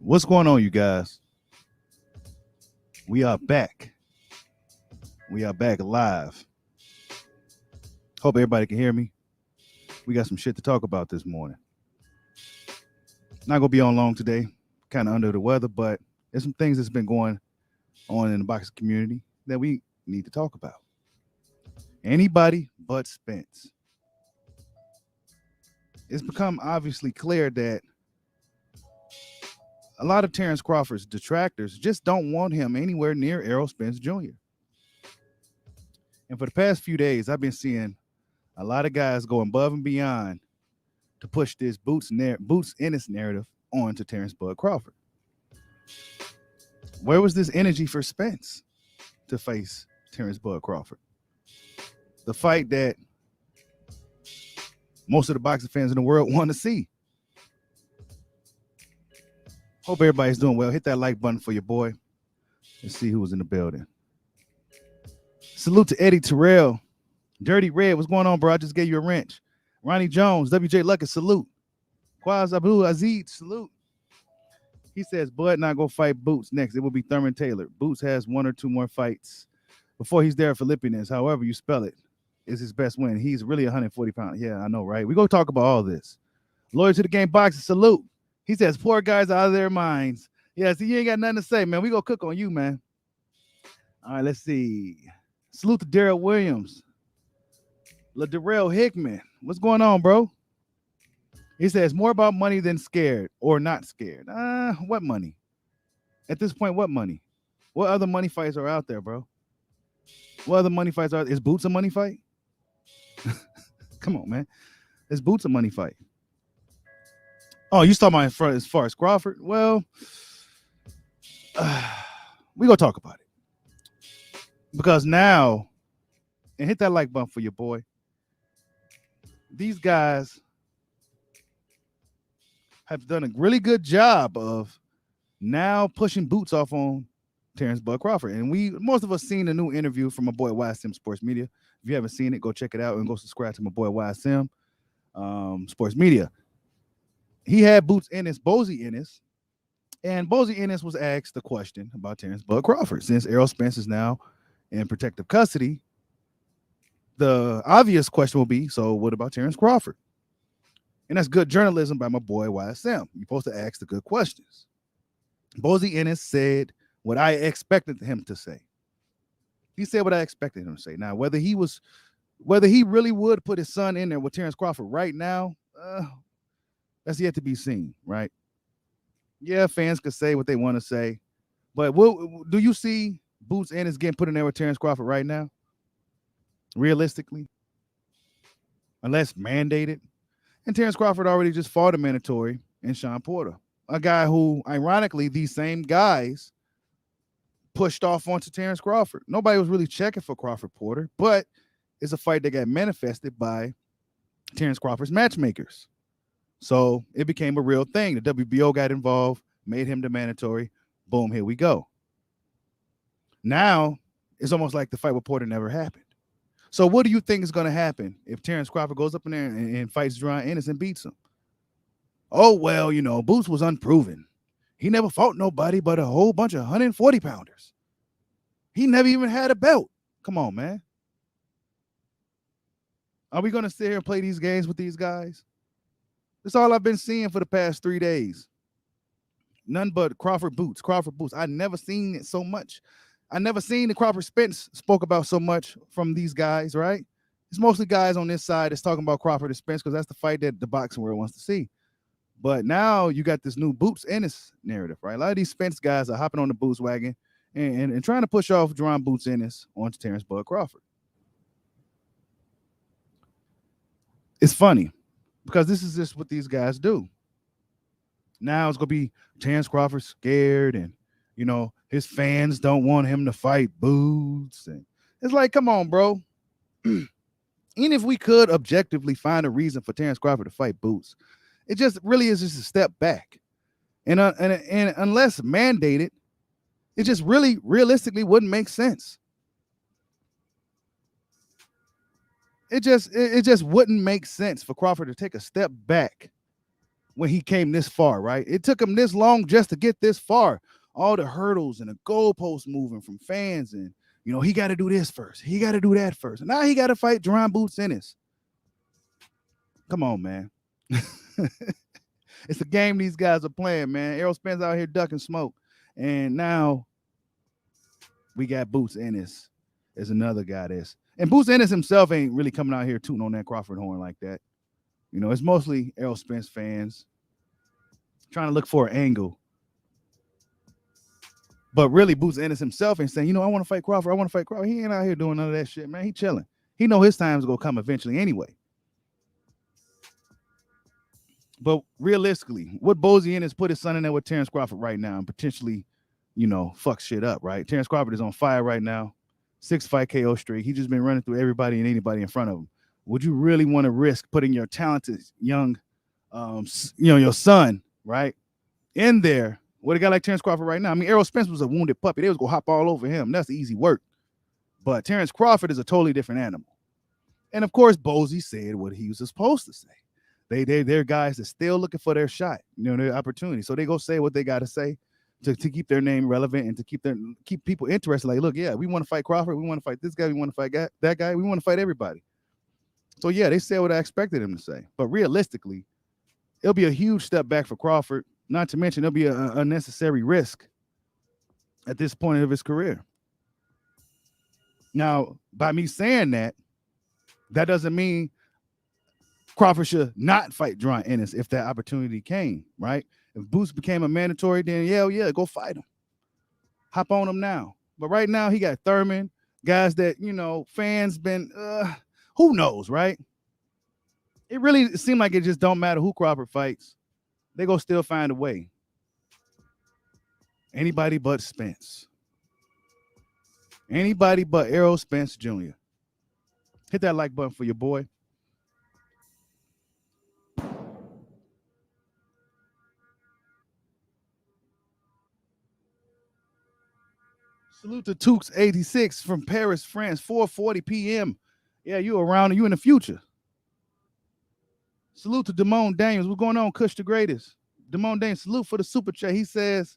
What's going on, you guys? We are back. We are back live. Hope everybody can hear me. We got some shit to talk about this morning. Not gonna be on long today. Kind of under the weather, but there's some things that's been going on in the boxing community that we need to talk about. Anybody but Spence. It's become obviously clear that a lot of Terrence Crawford's detractors just don't want him anywhere near Errol Spence Jr. And for the past few days, I've been seeing a lot of guys go above and beyond to push this Boots Ennis narrative onto Terrence Bud Crawford. Where was this energy for Spence to face Terrence Bud Crawford? The fight that most of the boxing fans in the world want to see. Hope everybody's doing well. Hit that like button for your boy. Let's see who was in the building. Salute to Eddie Terrell. Dirty Red, what's going on, bro? I just gave you a wrench. Ronnie Jones, WJ Luckett, salute. Quaz Abdul Aziz, salute. He says Bud not gonna fight Boots next. It will be Thurman Taylor. Boots has one or two more fights before he's there for Philippines. However you spell it is his best win. He's really 140 pounds. Yeah, I know, right? We gonna talk about all this. Loyal to the game boxing, salute. He says poor guys are out of their minds. Yeah, see, you ain't got nothing to say, man. We gonna cook on you, man. All right, let's see. Salute to Darrell Williams. LaDarrell Hickman. What's going on, bro? He says more about money than scared or not scared. What money? At this point, what money? What other money fights are out there, bro? What other money fights are? Is Boots a money fight? Come on, man. Is Boots a money fight? Oh, you talking about as far as Crawford? Well, we gonna talk about it because now, and hit that like button for your boy. These guys have done a really good job of now pushing Boots off on Terrence Bud Crawford, and most of us seen a new interview from my boy YSM Sports Media. If you haven't seen it, go check it out and go subscribe to my boy YSM Sports Media. He had Boots Ennis, Bozy Ennis, and Bozy Ennis was asked the question about Terrence Bud Crawford. Since Errol Spence is now in protective custody, the obvious question will be, so what about Terrence Crawford? And that's good journalism by my boy YSM. You're supposed to ask the good questions. Bozy Ennis said what I expected him to say. He said what I expected him to say. Now, whether he really would put his son in there with Terrence Crawford right now, that's yet to be seen, right? Yeah, fans could say what they want to say, but do you see Boots Ennis getting put in there with Terrence Crawford right now? Realistically, unless mandated. And Terrence Crawford already just fought a mandatory in Sean Porter, a guy who, ironically, these same guys pushed off onto Terrence Crawford. Nobody was really checking for Crawford Porter, but it's a fight that got manifested by Terrence Crawford's matchmakers. So it became a real thing. The WBO got involved, made him the mandatory. Boom, here we go. Now it's almost like the fight with Porter never happened. So what do you think is going to happen if Terrence Crawford goes up in there and fights Jerron Ennis and beats him? Oh, well, Boots was unproven. He never fought nobody but a whole bunch of 140 pounders. He never even had a belt. Come on, man. Are we going to sit here and play these games with these guys? That's all I've been seeing for the past 3 days. None but Crawford Boots. I never seen it so much. I never seen the Crawford Spence spoke about so much from these guys, right? It's mostly guys on this side that's talking about Crawford and Spence because that's the fight that the boxing world wants to see. But now you got this new Boots Ennis narrative, right? A lot of these Spence guys are hopping on the Boots wagon and trying to push off Jerron Boots Ennis onto Terrence Bud Crawford. It's funny because this is just what these guys do. Now it's going to be Terrence Crawford scared and, his fans don't want him to fight Boots. And it's like, come on, bro. Even if we could objectively find a reason for Terrence Crawford to fight Boots, it just really is just a step back. And unless mandated, it just really realistically wouldn't make sense. It just wouldn't make sense for Crawford to take a step back when he came this far, right? It took him this long just to get this far. All the hurdles and the goalposts moving from fans, and he got to do this first. He got to do that first. And now he got to fight Deron Boots Ennis. Come on, man. It's a game these guys are playing, man. Errol Spence out here ducking smoke. And now we got Boots Ennis as another guy that's. And Boots Ennis himself ain't really coming out here tooting on that Crawford horn like that. It's mostly Errol Spence fans trying to look for an angle. But really, Boots Ennis himself ain't saying, I want to fight Crawford. I want to fight Crawford. He ain't out here doing none of that shit, man. He chilling. He know his time's going to come eventually anyway. But realistically, would Bozy Ennis put his son in there with Terrence Crawford right now and potentially, fuck shit up, right? Terrence Crawford is on fire right now. 6-fight KO streak. He's just been running through everybody and anybody in front of him. Would you really want to risk putting your talented young, your son, right, in there with a guy like Terrence Crawford right now? I mean, Errol Spence was a wounded puppy. They was going to hop all over him. That's easy work. But Terrence Crawford is a totally different animal. And, of course, Bozy said what he was supposed to say. They're guys that still looking for their shot, their opportunity. So they go say what they got to say to keep their name relevant and to keep people interested. Like, look, yeah, we want to fight Crawford. We want to fight this guy. We want to fight that guy. We want to fight everybody. So, yeah, they said what I expected them to say. But realistically, it'll be a huge step back for Crawford. Not to mention it'll be an unnecessary risk at this point of his career. Now, by me saying that doesn't mean Crawford should not fight Deron Ennis if that opportunity came, right? If Boots became a mandatory, then yeah, go fight him. Hop on him now. But right now, he got Thurman, guys that, fans been, who knows, right? It really seemed like it just don't matter who Crawford fights. They go still find a way. Anybody but Spence. Anybody but Errol Spence Jr. Hit that like button for your boy. Salute to Tukes 86 from Paris, France, 4:40 p.m. Yeah, you around, you in the future. Salute to Damone Daniels. What's going on, Kush the Greatest? Damone Daniels, salute for the super chat. He says,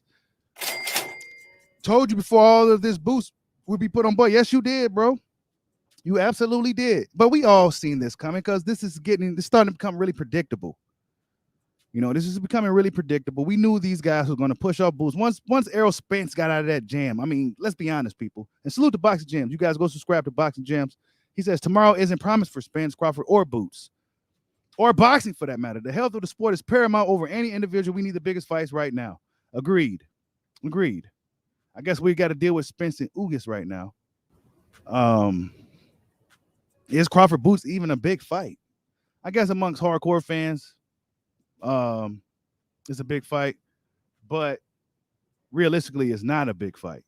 told you before all of this boost would be put on board. Yes, you did, bro. You absolutely did. But we all seen this coming because this is starting to become really predictable. This is becoming really predictable. We knew these guys were going to push off Boots. Once Errol Spence got out of that jam, I mean, let's be honest, people. And salute to Boxing Gems. You guys go subscribe to Boxing Gems. He says, tomorrow isn't promised for Spence, Crawford, or Boots. Or boxing, for that matter. The health of the sport is paramount over any individual. We need the biggest fights right now. Agreed. I guess we got to deal with Spence and Ugas right now. Is Crawford Boots even a big fight? I guess amongst hardcore fans, it's a big fight, but realistically, it's not a big fight.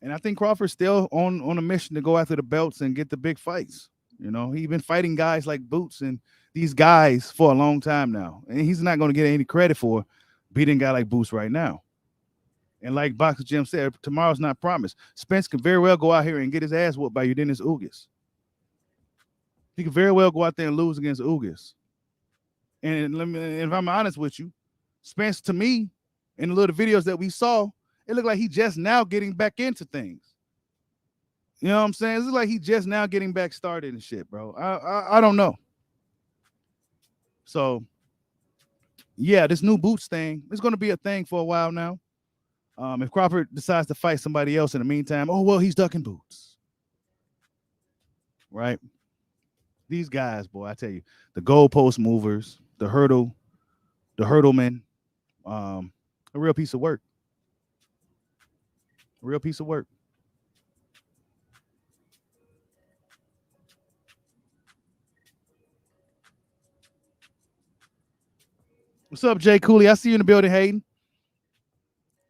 And I think Crawford's still on a mission to go after the belts and get the big fights. He's been fighting guys like Boots and these guys for a long time now. And he's not going to get any credit for beating a guy like Boots right now. And like Boxer Jim said, tomorrow's not promised. Spence could very well go out here and get his ass whooped by Eugenio Ugas. He could very well go out there and lose against Ugas. And if I'm honest with you, Spence, to me, in the little videos that we saw, it looked like he just now getting back into things. You know what I'm saying? It's like he just now getting back started and shit, bro. I don't know. So, yeah, this new Boots thing is going to be a thing for a while now. If Crawford decides to fight somebody else in the meantime, oh, well, he's ducking Boots. Right? These guys, boy, I tell you, the goalpost movers, the hurdlemen, a real piece of work. A real piece of work. What's up, Jay Cooley? I see you in the building, Hayden.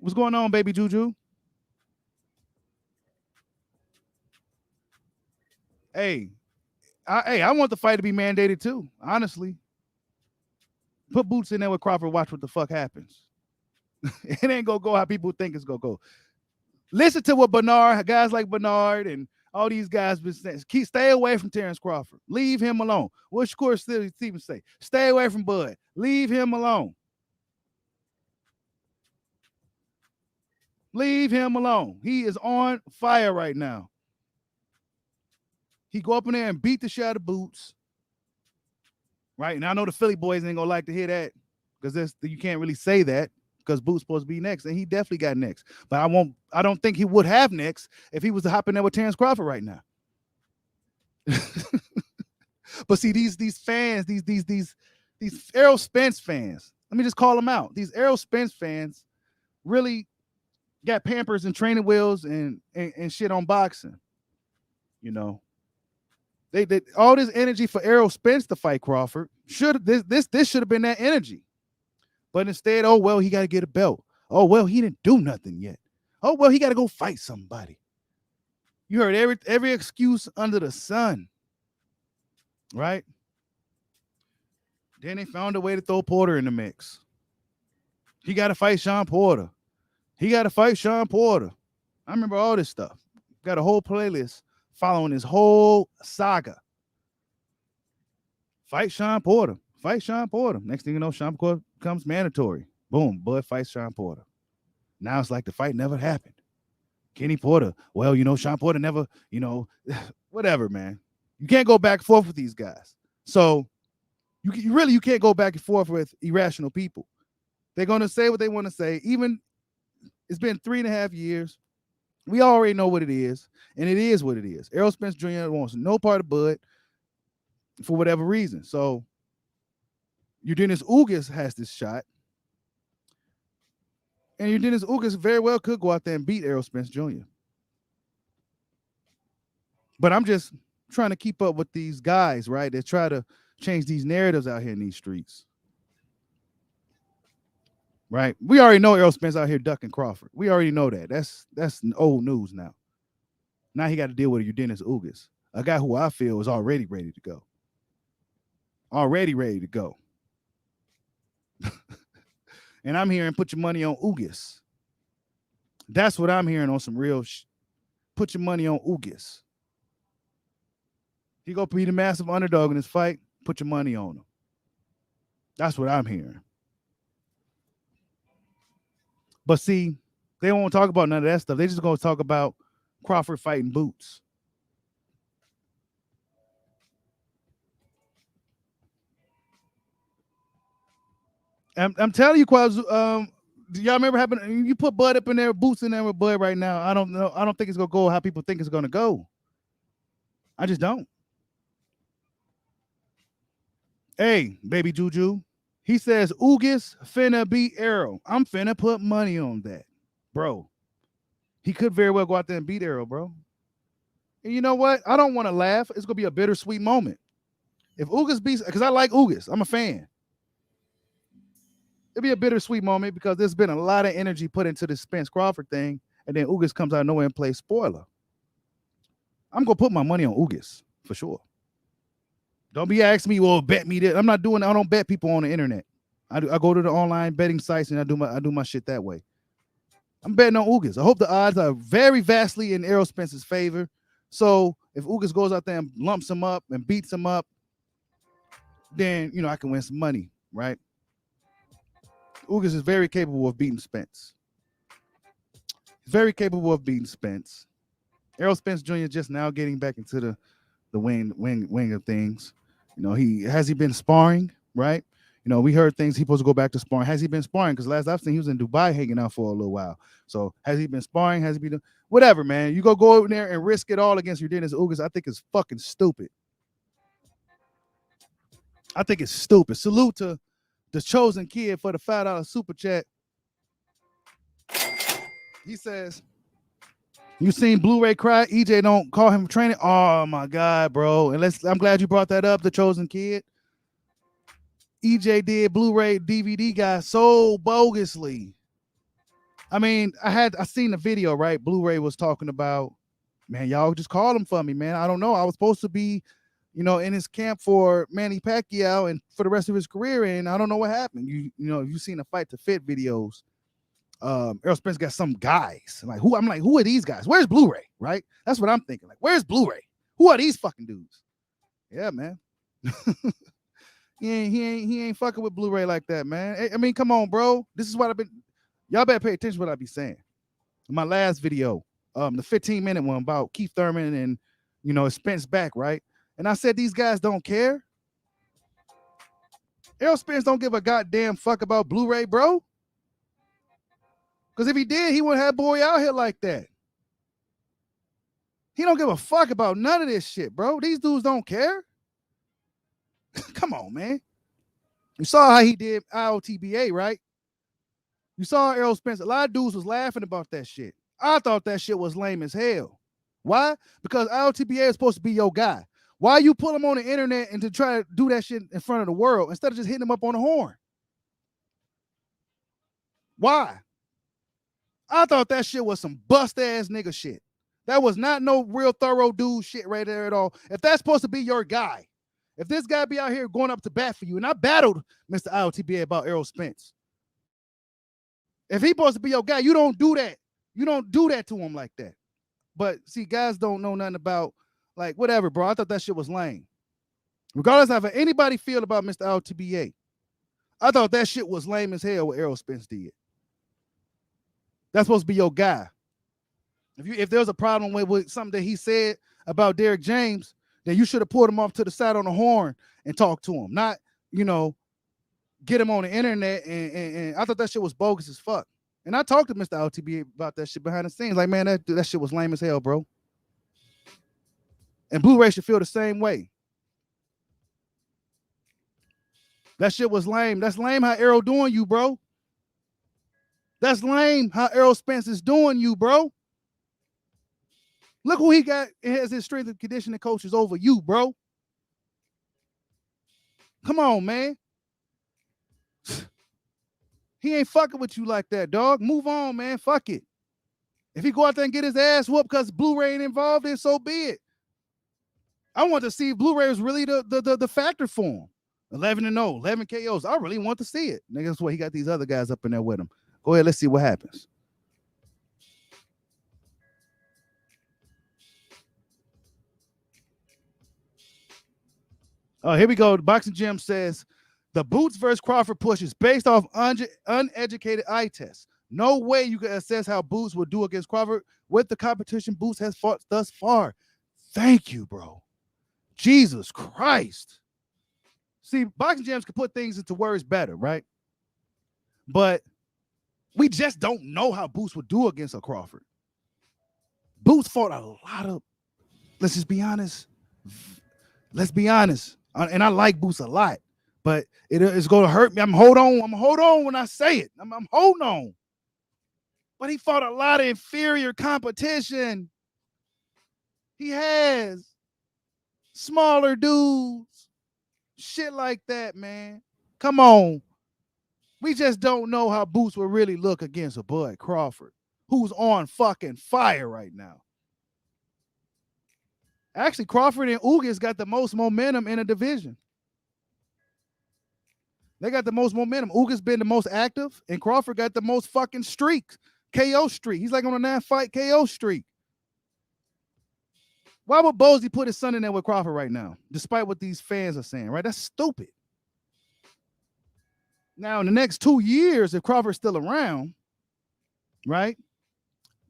What's going on, baby Juju? Hey, I want the fight to be mandated too, honestly. Put Boots in there with Crawford, watch what the fuck happens. It ain't gonna go how people think it's gonna go. Listen to what guys like Bernard and All these guys been saying, stay away from Terrence Crawford. Leave him alone. What's Shakur Stevens say? Stay away from Bud. Leave him alone. Leave him alone. He is on fire right now. He go up in there and beat the shit out of Boots. Right? And I know the Philly boys ain't gonna like to hear that because you can't really say that because Boots supposed to be next, and he definitely got next. But I don't think he would have next if he was hopping there with Terrence Crawford right now. But see, these fans, these Errol Spence fans, let me just call them out. These Errol Spence fans really got Pampers and training wheels and shit on boxing. You know, they all this energy for Errol Spence to fight Crawford. This should have been that energy. But instead, oh well, he got to get a belt. Oh well, he didn't do nothing yet. Oh well, he got to go fight somebody. You heard every excuse under the sun, right? Then they found a way to throw Porter in the mix. He got to fight Sean Porter. He got to fight Sean Porter. I remember all this stuff. Got a whole playlist following this whole saga. Fight Sean Porter. Fight Sean Porter. Next thing you know, Sean Porter becomes mandatory. Boom, Bud fights Sean Porter. Now it's like the fight never happened. Kenny Porter, well, Sean Porter never, whatever, man. You can't go back and forth with these guys. So you can't go back and forth with irrational people. They're going to say what they want to say. Even it's been 3.5 years. We already know what it is, and it is what it is. Errol Spence Jr. wants no part of Bud for whatever reason. So Dennis Ugas has this shot. And Dennis Ugas very well could go out there and beat Errol Spence Jr. But I'm just trying to keep up with these guys, right? That try to change these narratives out here in these streets. Right? We already know Errol Spence out here ducking Crawford. We already know that. That's old news now. Now he got to deal with Dennis Ugas, a guy who I feel is already ready to go. Already ready to go. And I'm hearing put your money on Ugas. That's what I'm hearing on some real put your money on Ugas. He go be the massive underdog in this fight, put your money on him. That's what I'm hearing. But see, they won't talk about none of that stuff. They just going to talk about Crawford fighting Boots. I'm telling you, Quaz, do y'all remember happening? You put Bud up in there, Boots in there with Bud right now. I don't know. I don't think it's going to go how people think it's going to go. I just don't. Hey, baby Juju. He says, Ugas finna beat Errol. I'm finna put money on that. Bro, he could very well go out there and beat Errol, bro. And you know what? I don't want to laugh. It's going to be a bittersweet moment. If Ugas beats, because I like Ugas. I'm a fan. It'll be a bittersweet moment because there's been a lot of energy put into this Spence Crawford thing, and then Ugas comes out of nowhere and plays spoiler. I'm going to put my money on Ugas for sure. Don't be asking me, well, bet me this. I don't bet people on the internet. I go to the online betting sites and I do my shit that way. I'm betting on Ugas. I hope the odds are very vastly in Errol Spence's favor. So if Ugas goes out there and lumps him up and beats him up, then I can win some money, right? Ugas is very capable of beating Spence. He's very capable of beating Spence. Errol Spence Jr. just now getting back into the wing of things. Has he been sparring, right? We heard things he's supposed to go back to sparring. Has he been sparring? Because last I've seen he was in Dubai hanging out for a little while. So has he been sparring? Has he been whatever, man? You go over there and risk it all against Dennis Ugas. I think it's fucking stupid. I think it's stupid. Salute to the chosen kid for the $5 super chat. He says, you seen Blu-ray cry? EJ don't call him training. Oh my God, bro. And I'm glad you brought that up, the chosen kid. EJ did Blu-ray DVD guy so bogusly. I mean, I seen the video, right? Blu-ray was talking about, man, y'all just call him for me, man. I don't know. I was supposed to be, in his camp for Manny Pacquiao and for the rest of his career, and I don't know what happened. You've seen the Fight to Fit videos Errol Spence got some guys. Like who? I'm like, who are these guys? Where's Blu-ray? Right? That's what I'm thinking. Like, where's Blu-ray? Who are these fucking dudes? Yeah, man. he ain't fucking with Blu-ray like that, man. I mean, come on, bro. This is what I've been. Y'all better pay attention to what I be saying. In my last video, the 15-minute one about Keith Thurman and Spence back, right? And I said these guys don't care. Errol Spence don't give a goddamn fuck about Blu-ray, bro. Because if he did, he wouldn't have boy out here like that. He don't give a fuck about none of this shit, bro. These dudes don't care. Come on, man. You saw how he did IOTBA, right? You saw Errol Spence. A lot of dudes was laughing about that shit. I thought that shit was lame as hell. Why? Because IOTBA is supposed to be your guy. Why you pull him on the internet and to try to do that shit in front of the world instead of just hitting him up on the horn? Why? I thought that shit was some bust ass nigga shit. That was not no real thorough dude shit right there at all. If that's supposed to be your guy, if this guy be out here going up to bat for you, and I battled Mr. IOTBA about Errol Spence. If he's supposed to be your guy, you don't do that. You don't do that to him like that. But see, guys don't know nothing about, like, whatever, bro. I thought that shit was lame. Regardless of how anybody feel about Mr. IOTBA, I thought that shit was lame as hell what Errol Spence did. That's supposed to be your guy. If there's a problem with something that he said about Derrick James, then you should have pulled him off to the side on the horn and talked to him. Not, get him on the internet. And I thought that shit was bogus as fuck. And I talked to Mr. IOTBA about that shit behind the scenes. Like, man, that shit was lame as hell, bro. And Blu-ray should feel the same way. That shit was lame. That's lame how Errol doing you, bro. That's lame how Errol Spence is doing you, bro. Look who he got as his strength and conditioning coaches over you, bro. Come on, man. He ain't fucking with you like that, dog. Move on, man. Fuck it. If he go out there and get his ass whooped because Blu-ray ain't involved, then so be it. I want to see if Blu-ray was really the factor for him. 11-0, 11 KOs. I really want to see it. Nigga, that's why he got these other guys up in there with him. Go ahead, let's see what happens. Oh, here we go. The Boxing Gym says the Boots versus Crawford push is based off uneducated eye tests. No way you can assess how Boots will do against Crawford with the competition Boots has fought thus far. Thank you, bro. Jesus Christ. See, Boxing Gyms can put things into words better, right? But we just don't know how Boots would do against a Crawford. Boots fought a lot of, let's just be honest. Let's be honest. And I like Boots a lot, but it's going to hurt me. I'm hold on when I say it. I'm holding on. But he fought a lot of inferior competition. He has smaller dudes. Shit like that, man. Come on. We just don't know how Boots will really look against a Bud Crawford, who's on fucking fire right now. Actually, Crawford and Ugas got the most momentum in a division. They got the most momentum. Ugas been the most active, and Crawford got the most fucking streak, KO streak. He's like on a 9-fight KO streak. Why would Bosley put his son in there with Crawford right now, despite what these fans are saying, right? That's stupid. Now, in the next 2 years, if Crawford's still around, right,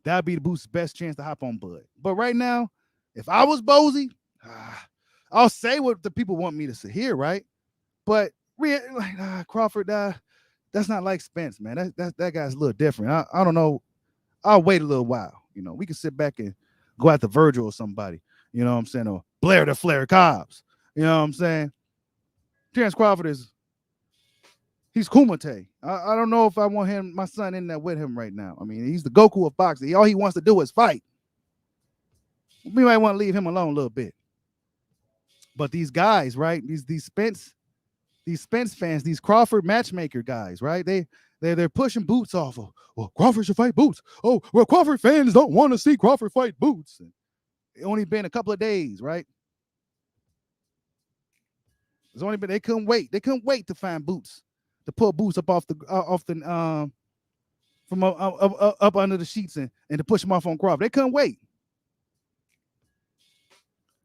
that'd be the Boost's best chance to hop on Bud. But right now, if I was Bosley, I'll say what the people want me to hear, right? But Crawford, that's not like Spence, man. That guy's a little different. I don't know. I'll wait a little while. We can sit back and go after Virgil or somebody. You know what I'm saying? Or Blair the Flair Cobbs. You know what I'm saying? Terrence Crawford he's Kumite. I don't know if I want my son in there with him right now. I mean, he's the Goku of boxing. All he wants to do is fight. We might want to leave him alone a little bit. But these guys, right? These Spence fans, these Crawford matchmaker guys, right? They're pushing Boots off of, well, Crawford should fight Boots. Oh, well, Crawford fans don't want to see Crawford fight Boots. It only been a couple of days, right? It's only been they couldn't wait. They couldn't wait to find Boots, to pull Boots up from from up under the sheets and to push him off on Crawford. They couldn't wait.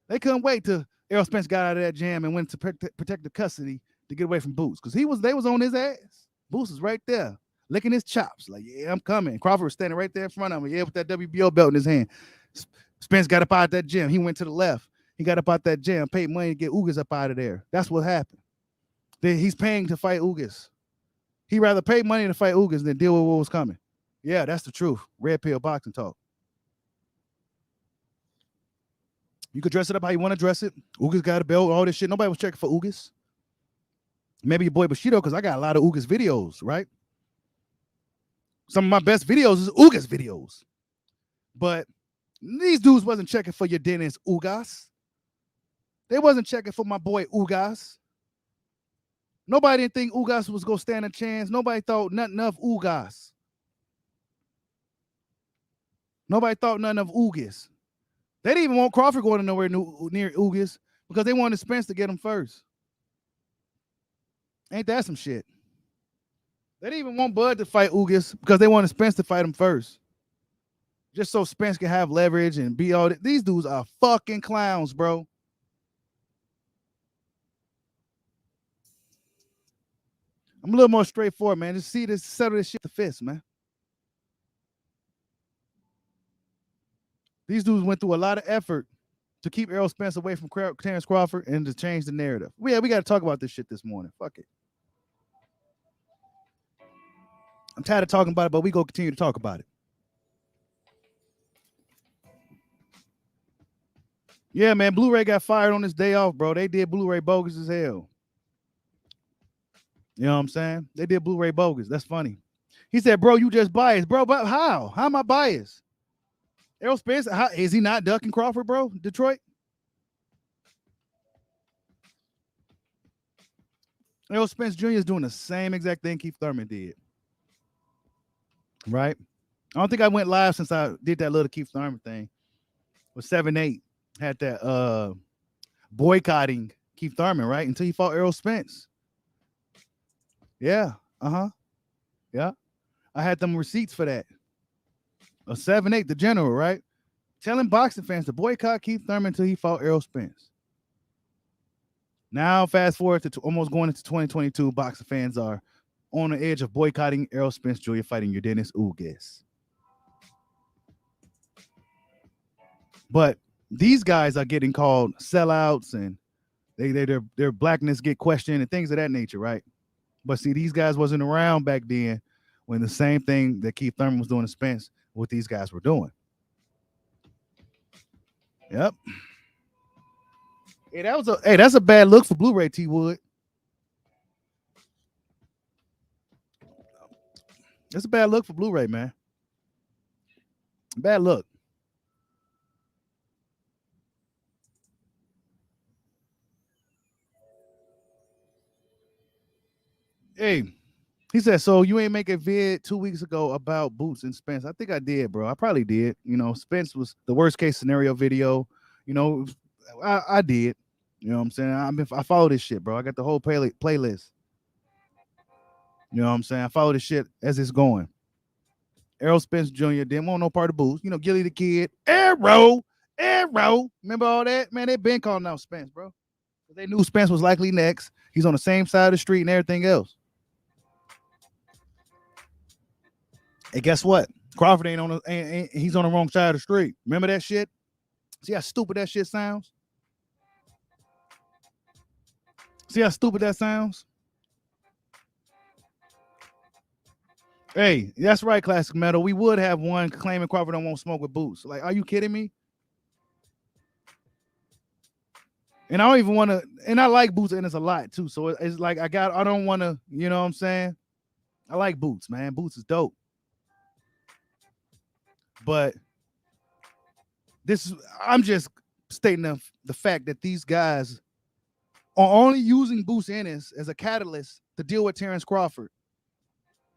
They couldn't wait till Errol Spence got out of that jam and went to protective custody to get away from Boots, because they was on his ass. Boots was right there, licking his chops, like, yeah, I'm coming. Crawford was standing right there in front of him, yeah, with that WBO belt in his hand. Spence got up out of that gym. He went to the left. He got up out that jam, paid money to get Ugas up out of there. That's what happened. He's paying to fight Ugas. He'd rather pay money to fight Ugas than deal with what was coming. Yeah, that's the truth. Red pill boxing talk. You could dress it up how you want to dress it. Ugas got a belt, all this shit. Nobody was checking for Ugas. Maybe your boy Bushido, because I got a lot of Ugas videos, right? Some of my best videos is Ugas videos. But these dudes wasn't checking for your Dennis Ugas. They wasn't checking for my boy Ugas. Nobody didn't think Ugas was going to stand a chance. Nobody thought nothing of Ugas. Nobody thought nothing of Ugas. They didn't even want Crawford going nowhere near Ugas because they wanted Spence to get him first. Ain't that some shit? They didn't even want Bud to fight Ugas because they wanted Spence to fight him first. Just so Spence can have leverage and be all that. These dudes are fucking clowns, bro. I'm a little more straightforward, man. Just settle this shit to fist, man. These dudes went through a lot of effort to keep Errol Spence away from Terrence Crawford and to change the narrative. Yeah, we got to talk about this shit this morning. Fuck it. I'm tired of talking about it, but we go continue to talk about it. Yeah, man, Blu-ray got fired on his day off, bro. They did Blu-ray bogus as hell. You know what I'm saying? They did Blu-ray bogus. That's funny. He said, bro, you just biased. Bro, but how? How am I biased? Errol Spence, is he not ducking Crawford, bro? Detroit? Errol Spence Jr. is doing the same exact thing Keith Thurman did. Right? I don't think I went live since I did that little Keith Thurman thing. With 7-8. Had that boycotting Keith Thurman, right? Until he fought Errol Spence. Yeah. Uh-huh. Yeah. I had them receipts for that. A 7-8, the general, right? Telling boxing fans to boycott Keith Thurman until he fought Errol Spence. Now, fast forward to almost going into 2022, boxing fans are on the edge of boycotting Errol Spence Jr. fighting Yordenis Ugas. But these guys are getting called sellouts, and their blackness get questioned and things of that nature, right? But see, these guys wasn't around back then when the same thing that Keith Thurman was doing to Spence, what these guys were doing. Yep. Hey, that's a bad look for Blu-ray, T Wood. That's a bad look for Blu-ray, man. Bad look. Hey, he said, so you ain't make a vid 2 weeks ago about Boots and Spence? I think I did, bro. I probably did. You know, Spence was the worst case scenario video. You know, I did. You know what I'm saying? I follow this shit, bro. I got the whole playlist. You know what I'm saying? I follow this shit as it's going. Errol Spence Jr. didn't want no part of Boots. You know, Gilly the Kid. Arrow. Remember all that? Man, they been calling out Spence, bro. They knew Spence was likely next. He's on the same side of the street and everything else. And guess what? Crawford he's on the wrong side of the street. Remember that shit? See how stupid that shit sounds? See how stupid that sounds? Hey, that's right, Classic Metal. We would have one claiming Crawford don't want smoke with Boots. Like, are you kidding me? And I don't even want to, and I like Boots and it's a lot too. So it's like I don't want to, you know what I'm saying? I like Boots, man. Boots is dope. But I'm just stating the fact that these guys are only using Boots Ennis as a catalyst to deal with Terrence Crawford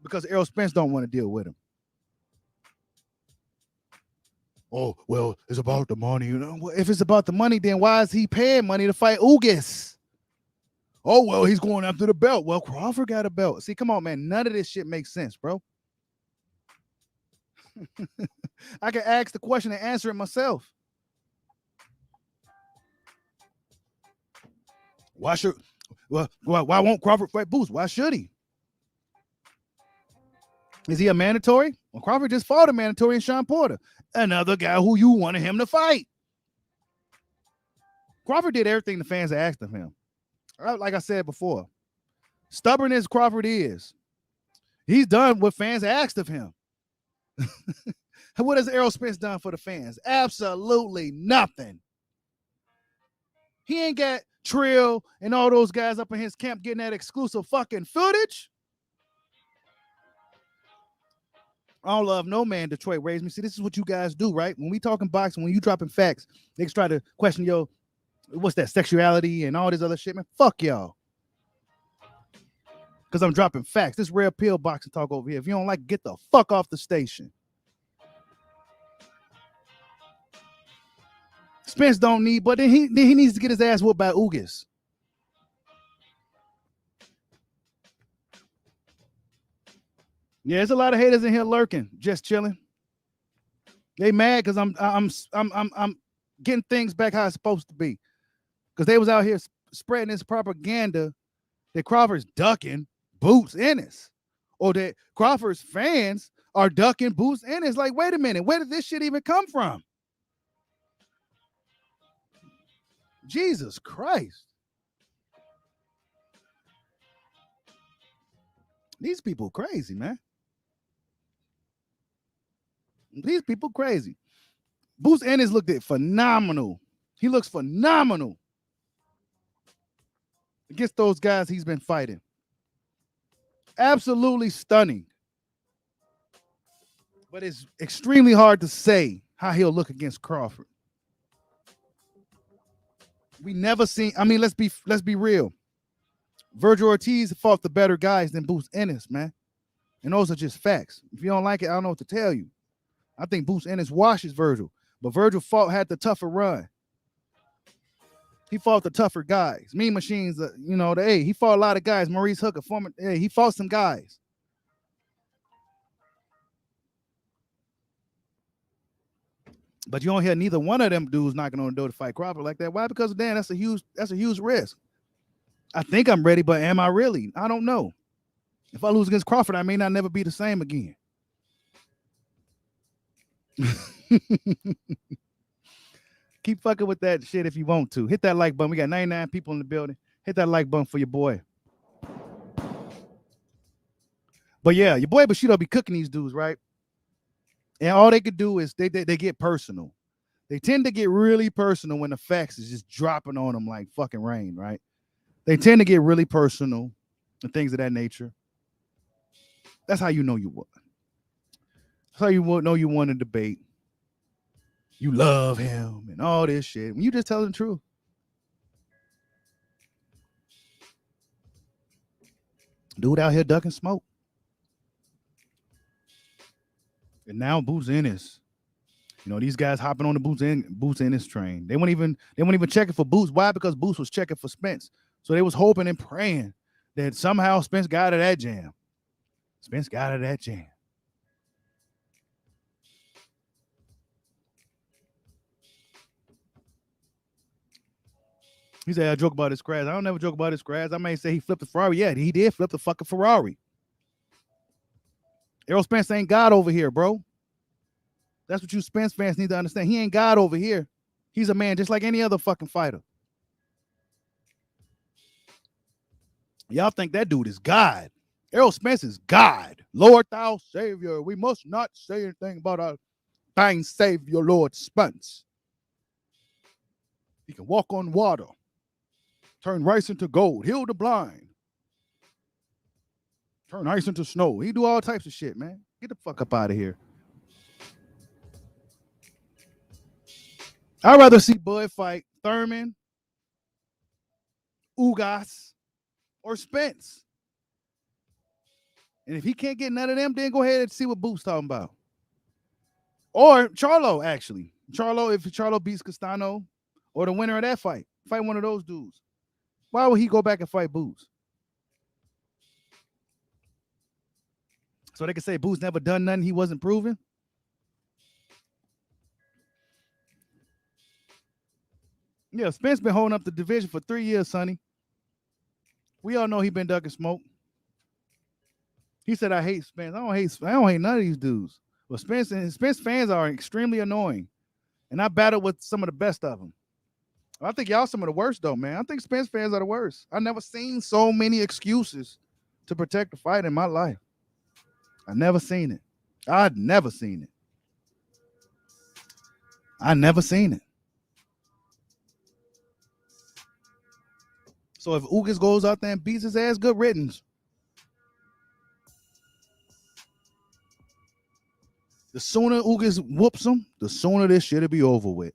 because Errol Spence don't want to deal with him. Oh, well, it's about the money. You know, well, if it's about the money, then why is he paying money to fight Ugas? Oh, well, he's going after the belt. Well, Crawford got a belt. See, come on, man. None of this shit makes sense, bro. I can ask the question and answer it myself. Why should why won't Crawford fight Boots? Why should he? Is he a mandatory? Well, Crawford just fought a mandatory in Sean Porter, another guy who you wanted him to fight. Crawford did everything the fans asked of him. Like I said before, stubborn as Crawford is, he's done what fans asked of him. What has Errol Spence done for the fans? Absolutely nothing. He ain't got Trill and all those guys up in his camp getting that exclusive fucking footage. I don't love no man. Detroit raised me. See, this is what you guys do, right? When we talking boxing, when you dropping facts, they try to question your what's that sexuality and all this other shit, man. Fuck y'all. Because I'm dropping facts. This real pill boxing talk over here. If you don't like, get the fuck off the station. Spence don't need, but then he needs to get his ass whooped by Ugas. Yeah, there's a lot of haters in here lurking, just chilling. They mad because I'm getting things back how it's supposed to be. Because they was out here spreading this propaganda that Crawford's ducking Boots Ennis, or that Crawford's fans are ducking Boots Ennis. Like, wait a minute, where did this shit even come from? Jesus Christ. These people crazy, man. These people crazy. Boots Ennis looked at phenomenal. He looks phenomenal against those guys he's been fighting. Absolutely stunning. But it's extremely hard to say how he'll look against Crawford. We never seen. I mean, let's be real. Virgil Ortiz fought the better guys than Boots Ennis, man. And those are just facts. If you don't like it, I don't know what to tell you. I think Boots Ennis washes Virgil, but Virgil had the tougher run. He fought the tougher guys. Mean Machines, he fought a lot of guys. Maurice Hooker, he fought some guys. But you don't hear neither one of them dudes knocking on the door to fight Crawford like that. Why? Because damn, that's a huge risk. I think I'm ready, but am I really? I don't know. If I lose against Crawford, I may not never be the same again. Keep fucking with that shit if you want to. Hit that like button. We got 99 people in the building. Hit that like button for your boy. But yeah, your boy Bushido be cooking these dudes, right? And all they could do is they get personal. They tend to get really personal when the facts is just dropping on them like fucking rain, right? They tend to get really personal and things of that nature. That's how you know you won. That's how you know you won a debate. You love him and all this shit. When you just tell the truth. Dude out here ducking smoke. And now Boots Ennis. These guys hopping on the Boots Ennis train. They weren't even checking for Boots. Why? Because Boots was checking for Spence. So they was hoping and praying that somehow Spence got out of that jam. Spence got out of that jam. He said, I joke about his crash. I don't never joke about his crash. I may say he flipped the Ferrari. Yeah, he did flip the fucking Ferrari. Errol Spence ain't God over here, bro. That's what you Spence fans need to understand. He ain't God over here. He's a man just like any other fucking fighter. Y'all think that dude is God. Errol Spence is God. Lord, thou Savior. We must not say anything about our thine Savior, Lord Spence. He can walk on water. Turn rice into gold. Heal the blind. Turn ice into snow. He do all types of shit, man. Get the fuck up out of here. I'd rather see Bud fight Thurman, Ugas, or Spence. And if he can't get none of them, then go ahead and see what Boots talking about. Or Charlo, actually. If Charlo beats Castano, or the winner of that fight one of those dudes. Why would he go back and fight Boots? So they can say Boots never done nothing he wasn't proven? Yeah, Spence been holding up the division for 3 years, Sonny. We all know he been ducking smoke. He said, "I hate Spence. I don't hate none of these dudes." Well, Spence fans are extremely annoying, and I battled with some of the best of them. I think y'all some of the worst though, man. I think Spence fans are the worst. I never seen so many excuses to protect the fight in my life. I never seen it. I'd never seen it. I never seen it. So if Ugas goes out there and beats his ass, good riddance. The sooner Ugas whoops him, the sooner this shit'll be over with.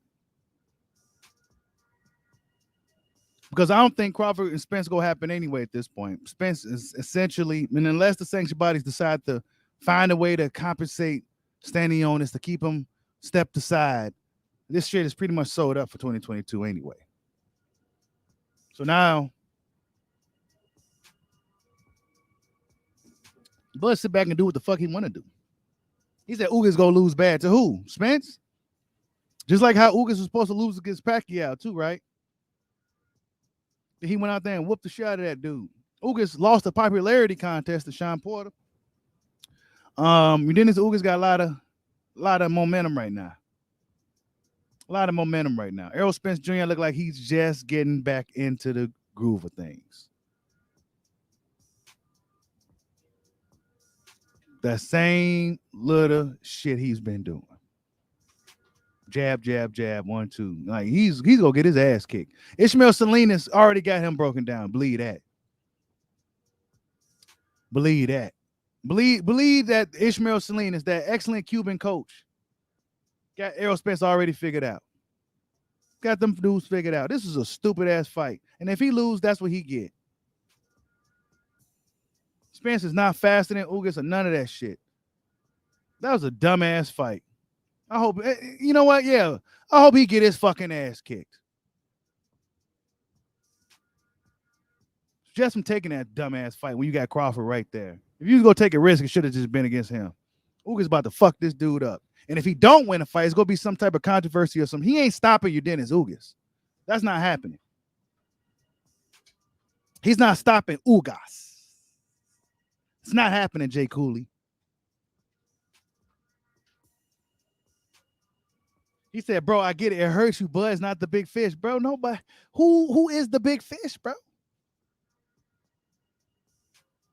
Because I don't think Crawford and Spence go happen anyway at this point. Spence is essentially, and unless the sanctioned bodies decide to find a way to compensate standing on this to keep him stepped aside, this shit is pretty much sold up for 2022 anyway. So now, Bud sit back and do what the fuck he want to do. He said Ugas gonna lose bad to who? Spence? Just like how Ugas was supposed to lose against Pacquiao too, right? He went out there and whooped the shit out of that dude. Ugas lost the popularity contest to Sean Porter. Dennis Ugas got a lot of momentum right now. Errol Spence Jr. look like he's just getting back into the groove of things. That same little shit he's been doing. Jab, jab, jab, 1, 2. Like he's gonna get his ass kicked. Ishmael Salinas already got him broken down. Believe that. Believe that Ishmael Salinas, that excellent Cuban coach, got Errol Spence already figured out. Got them dudes figured out. This is a stupid ass fight. And if he lose, that's what he get. Spence is not faster than Ugas or none of that shit. That was a dumbass fight. I hope, you know what? Yeah, I hope he get his fucking ass kicked. Just from taking that dumbass fight when you got Crawford right there. If you was gonna take a risk, it should have just been against him. Ugas about to fuck this dude up. And if he don't win a fight, it's gonna be some type of controversy or something. He ain't stopping you, Dennis Ugas. That's not happening. He's not stopping Ugas. It's not happening, Jay Cooley. He said, "Bro, I get it. It hurts you, but it's not the big fish, bro. Nobody. Who is the big fish, bro?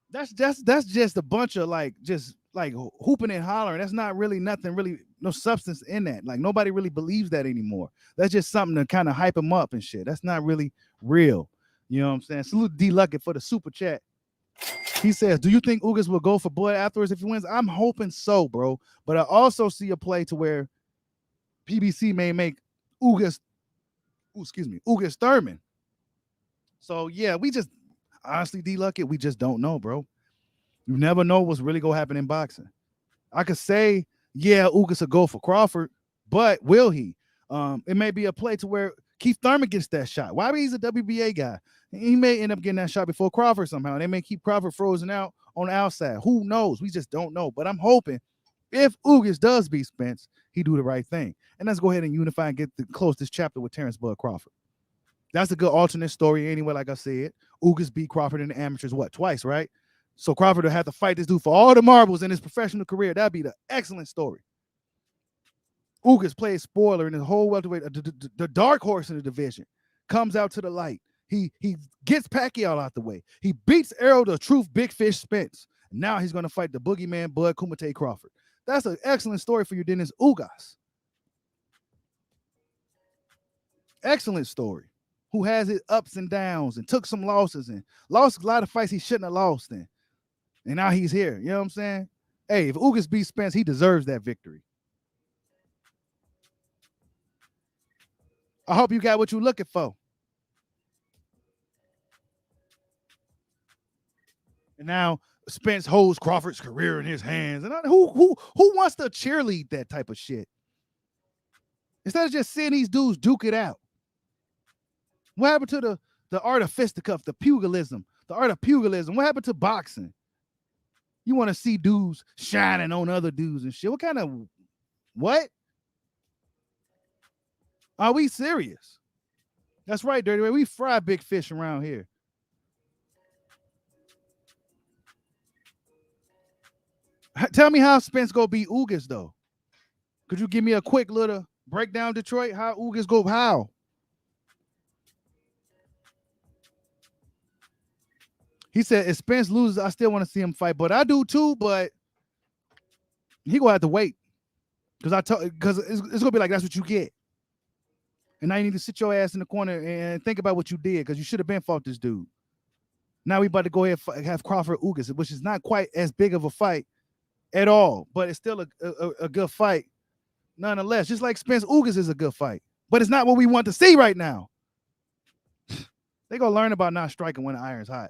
That's just a bunch of just hooping and hollering. That's not really nothing, really no substance in that. Like nobody really believes that anymore. That's just something to kind of hype them up and shit. That's not really real. You know what I'm saying? Salute D Luckett for the super chat. He says, "Do you think Ugas will go for Bud afterwards if he wins?" I'm hoping so, bro. But I also see a play to where PBC may make Ugas Thurman. So yeah, we just honestly, D Luckett, we just don't know, bro. You never know what's really gonna happen in boxing. I could say, yeah, Ugas will go for Crawford, but will he? It may be a play to where Keith Thurman gets that shot. Why? He's a WBA guy. He may end up getting that shot before Crawford somehow. They may keep Crawford frozen out on the outside. Who knows? We just don't know. But I'm hoping if Ugas does beat Spence, he do the right thing. And let's go ahead and unify and close this chapter with Terrence Bud Crawford. That's a good alternate story anyway, like I said. Ugas beat Crawford in the amateurs, twice, right? So Crawford will have to fight this dude for all the marbles in his professional career. That'd be the excellent story. Ugas plays spoiler in the whole welterweight, the dark horse in the division, comes out to the light. He gets Pacquiao out the way. He beats Errol the Truth Big Fish Spence. Now he's going to fight the boogeyman Bud Kumite Crawford. That's an excellent story for you, Dennis Ugas. Excellent story. Who has his ups and downs and took some losses and lost a lot of fights he shouldn't have lost in. And now he's here. You know what I'm saying? Hey, if Ugas beats Spence, he deserves that victory. I hope you got what you're looking for. And now Spence holds Crawford's career in his hands. And who wants to cheerlead that type of shit? Instead of just seeing these dudes duke it out. What happened to the art of fisticuffs, the pugilism, the art of pugilism? What happened to boxing? You want to see dudes shining on other dudes and shit. What kind of, what? Are we serious? That's right, Dirty Ray. We fry big fish around here. Tell me how Spence go beat Ugas though. Could you give me a quick little breakdown, Detroit? How Ugas go? How? He said if Spence loses, I still want to see him fight, but I do too. But he gonna have to wait because it's gonna be like that's what you get, and now you need to sit your ass in the corner and think about what you did because you should have been fought this dude. Now we about to go ahead and have Crawford Ugas, which is not quite as big of a fight at all, but it's still a good fight nonetheless. Just like Spence Ugas is a good fight, but it's not what we want to see right now. They gonna learn about not striking when the iron's hot.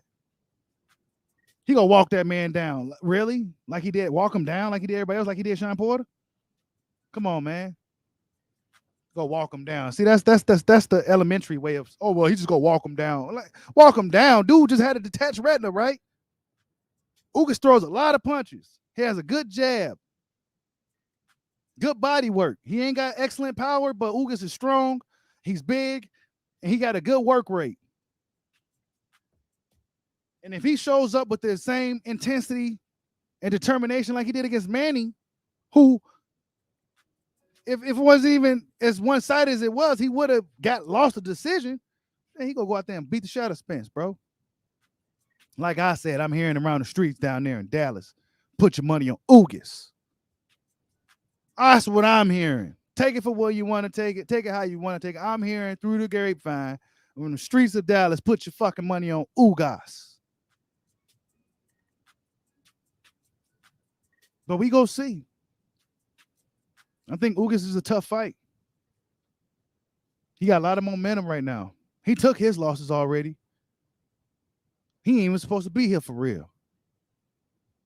He gonna walk that man down, really? Like he did, walk him down like he did everybody else, like he did Sean Porter. Come on, man. Go walk him down. See, that's the elementary way of. Oh well, he just go walk him down. Like walk him down, dude. Just had a detached retina, right? Ugas throws a lot of punches. He has a good jab, good body work. He ain't got excellent power, but Ugas is strong. He's big, and he got a good work rate. And if he shows up with the same intensity and determination like he did against Manny, who if it wasn't even as one-sided as it was, he would have lost the decision. Then he gonna go out there and beat the shit out of Spence, bro. Like I said, I'm hearing around the streets down there in Dallas. Put your money on Ugas. That's what I'm hearing. Take it for what you want to take it. Take it how you want to take it. I'm hearing through the grapevine on the streets of Dallas. Put your fucking money on Ugas. But we go see. I think Ugas is a tough fight. He got a lot of momentum right now. He took his losses already. He ain't even supposed to be here for real.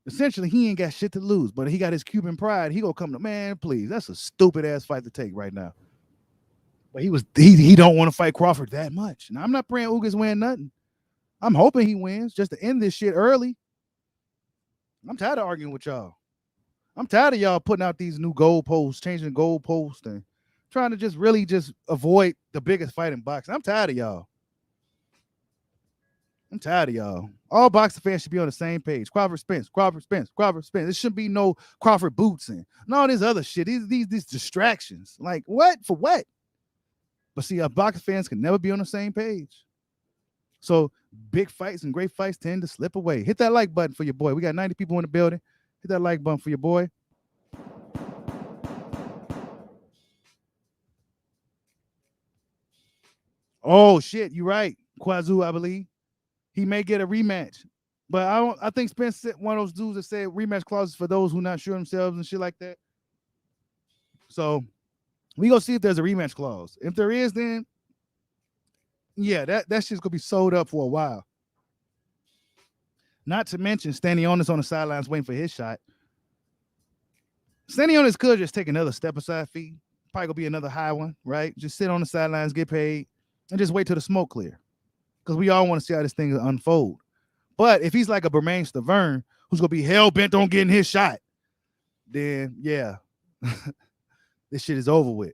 Essentially, he ain't got shit to lose, but he got his Cuban pride. He gonna come to, man, please. That's a stupid ass fight to take right now. But he don't want to fight Crawford that much. Now I'm not praying Ugas win nothing. I'm hoping he wins just to end this shit early. I'm tired of arguing with y'all. I'm tired of y'all putting out these new goalposts, changing goalposts, and trying to just really just avoid the biggest fight in boxing. I'm tired of y'all. I'm tired of y'all. All boxing fans should be on the same page. Crawford Spence, Crawford Spence, Crawford Spence. There shouldn't be no Crawford boots and all this other shit. These distractions. Like what? For what? But see, boxing fans can never be on the same page. So big fights and great fights tend to slip away. Hit that like button for your boy. We got 90 people in the building. Hit that like button for your boy. Oh shit, you're right. Quazu, I believe. He may get a rematch. But I think Spence one of those dudes that said rematch clauses for those who not sure themselves and shit like that. So we gonna see if there's a rematch clause. If there is, then yeah, that shit's gonna be sold up for a while. Not to mention Stanionis on the sidelines waiting for his shot. Stanionis could just take another step aside fee. Probably gonna be another high one, right? Just sit on the sidelines, get paid, and just wait till the smoke clear. Because we all want to see how this thing unfold. But if he's like a Bermain Stavern, who's gonna be hell bent on getting his shot, then yeah, this shit is over with.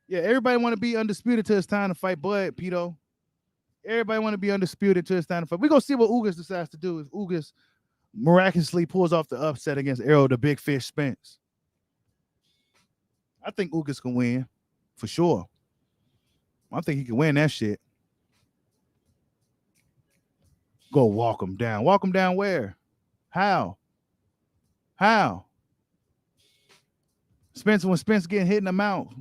Yeah, everybody want to be undisputed till it's time to fight Bud, Pito. Everybody want to be undisputed till it's time to fight. We're gonna see what Ugas decides to do if Ugas miraculously pulls off the upset against Errol the Big Fish Spence. I think Ugas can win for sure. I think he can win that shit. Go walk him down. Walk him down where? How? How? When Spence getting hit in the mouth.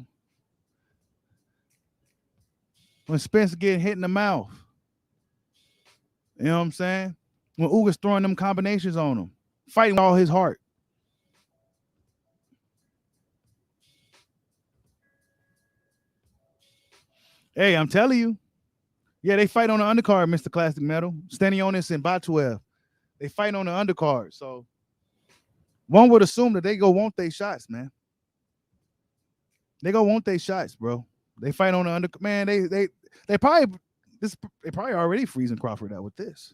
When Spence getting hit in the mouth. You know what I'm saying? When Ugas throwing them combinations on him. Fighting all his heart. Hey, I'm telling you. Yeah, they fight on the undercard, Mr. Classic Metal. Stanionis and Batuev. They fight on the undercard. So one would assume that they go want their shots, man. They go want their shots, bro. They fight on the under. Man, they probably already freezing Crawford out with this.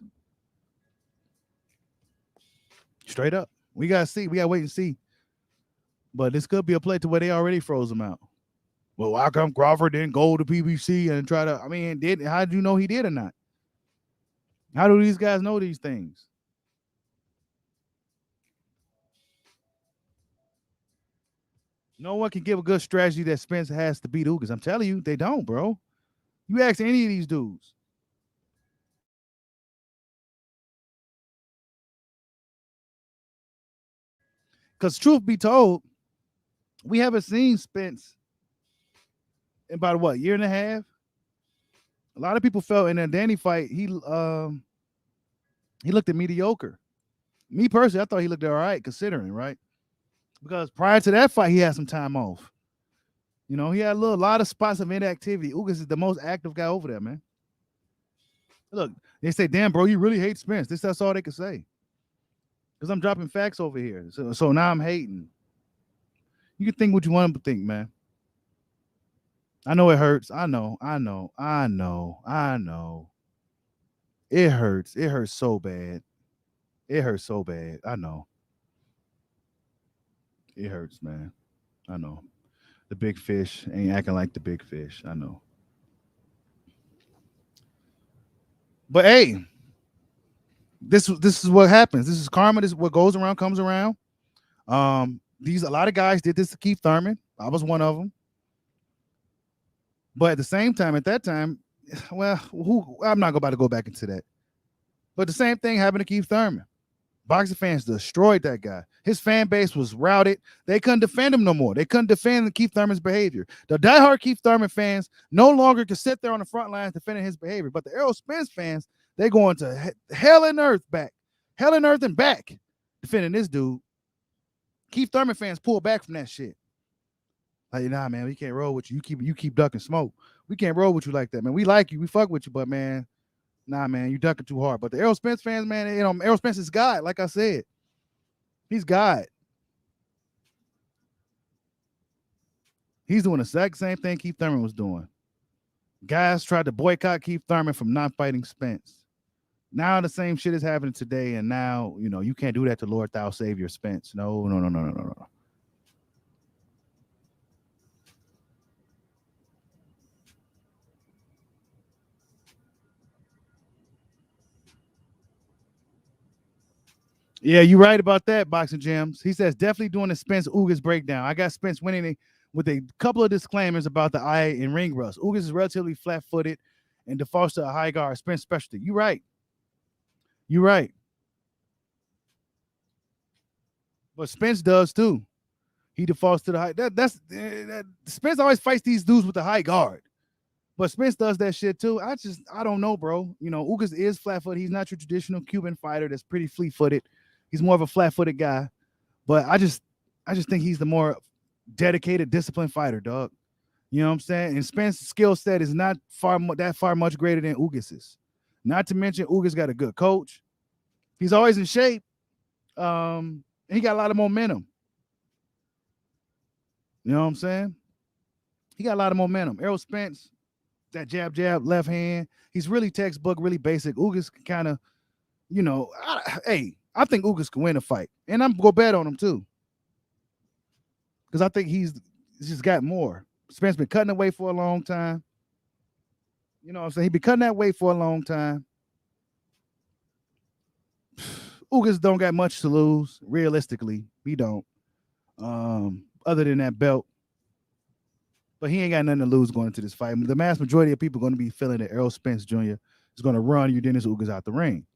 Straight up. We gotta see. We gotta wait and see. But this could be a play to where they already froze him out. Well, why come Crawford didn't go to PBC and try to? I mean, did how do you know he did or not? How do these guys know these things? No one can give a good strategy that Spence has to beat Ugas. I'm telling you, they don't, bro. You ask any of these dudes. Because truth be told, we haven't seen Spence in about what, year and a half? A lot of people felt in that Danny fight he looked at mediocre. Me personally, I thought he looked all right considering, right? Because prior to that fight, he had some time off. You know, he had a lot of spots of inactivity. Ugas is the most active guy over there, man. Look, they say, "Damn, bro, you really hate Spence." That's all they can say. Because I'm dropping facts over here. So now I'm hating. You can think what you want to think, man. I know it hurts. I know. It hurts. It hurts so bad. It hurts so bad. I know. It hurts, man. I know. The big fish ain't acting like the big fish. I know. But hey, this is what happens. This is karma. This is what goes around comes around. These a lot of guys did this to Keith Thurman. I was one of them. But at the same time, at that time, well, I'm not about to go back into that. But the same thing happened to Keith Thurman. Boxing fans destroyed that guy. His fan base was routed. They couldn't defend him no more. They couldn't defend Keith Thurman's behavior. The diehard Keith Thurman fans no longer could sit there on the front lines defending his behavior. But the Errol Spence fans, they going to hell and earth and back defending this dude. Keith Thurman fans pull back from that shit. Like, nah, man, we can't roll with you. You keep ducking smoke. We can't roll with you like that, man. We like you. We fuck with you, but man, nah, man, you ducking too hard. But the Errol Spence fans, man, you know, Errol Spence is God. Like I said, he's God. He's doing the exact same thing Keith Thurman was doing. Guys tried to boycott Keith Thurman from not fighting Spence. Now the same shit is happening today, and now you know you can't do that to Lord Thou Savior Spence. No. Yeah, you're right about that, Boxing Gems. He says definitely doing the Spence Ugas breakdown. I got Spence winning with a couple of disclaimers about the eye and ring rust. Ugas is relatively flat-footed and defaults to a high guard Spence specialty. You're right. You're right. But Spence does too. He defaults to the high. Spence always fights these dudes with the high guard. But Spence does that shit too. I don't know, bro. You know, Ugas is flat-footed. He's not your traditional Cuban fighter that's pretty fleet-footed. He's more of a flat-footed guy. But I just think he's the more dedicated, disciplined fighter, dog. You know what I'm saying? And Spence's skill set is not far much greater than Ugas's. Not to mention Ugas got a good coach. He's always in shape. He got a lot of momentum. You know what I'm saying? He got a lot of momentum. Errol Spence, that jab, left hand. He's really textbook, really basic. Ugas kind of, you know, I think Ugas can win a fight. And I'm going to go bet on him too. Because I think he's just got more. Spence been cutting away for a long time. You know what I'm saying? He's been cutting that weight for a long time. Ugas don't got much to lose, realistically. He don't. Other than that belt. But he ain't got nothing to lose going into this fight. The mass majority of people are going to be feeling that Errol Spence Jr. is going to run Dennis Ugas out the ring.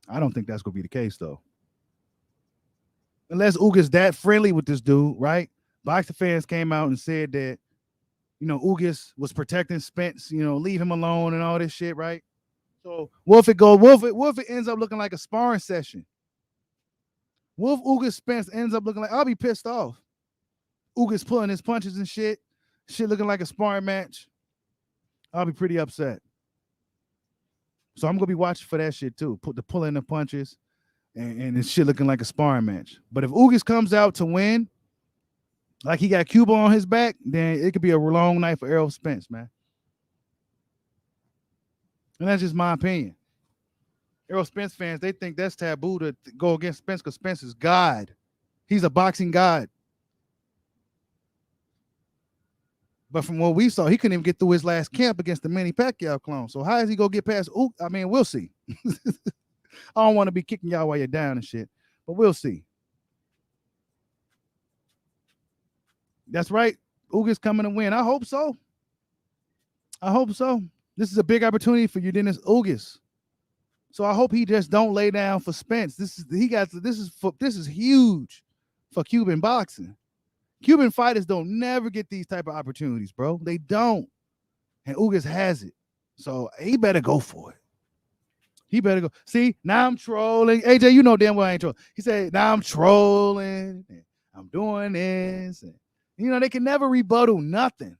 I don't think that's going to be the case, though. Unless Ugas that friendly with this dude, right? Boxer fans came out and said that, you know, Ugas was protecting Spence, you know, leave him alone and all this shit, right? So what if it ends up looking like a sparring session? What if Ugas Spence ends up looking like, I'll be pissed off. Ugas pulling his punches and shit looking like a sparring match. I'll be pretty upset. So I'm going to be watching for that shit too. Put the pulling the punches and this shit looking like a sparring match. But if Ugas comes out to win, like he got Cuba on his back, then it could be a long night for Errol Spence, man. And that's just my opinion. Errol Spence fans, they think that's taboo to go against Spence because Spence is God. He's a boxing god. But from what we saw, he couldn't even get through his last camp against the Manny Pacquiao clone. So how is he gonna get past? I mean, we'll see. I don't want to be kicking y'all while you're down and shit, but we'll see. That's right. Ugas coming to win. I hope so. I hope so. This is a big opportunity for Dennis Ugas. So I hope he just don't lay down for Spence. This is huge for Cuban boxing. Cuban fighters don't never get these type of opportunities, bro. They don't. And Ugas has it. So he better go for it. He better go. See, now I'm trolling. AJ, you know damn well I ain't trolling. He said, now I'm trolling. I'm doing this. And, they can never rebuttal nothing.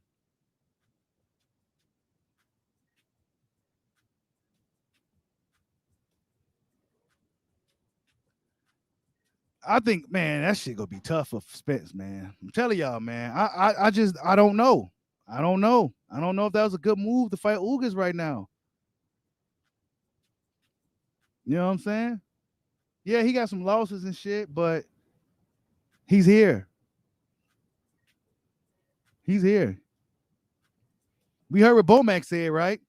I think, man, that shit gonna be tough for Spence, man. I'm telling y'all, man. I don't know. I don't know if that was a good move to fight Ugas right now. You know what I'm saying? Yeah, he got some losses and shit, but he's here. He's here. We heard what Bomac said, right?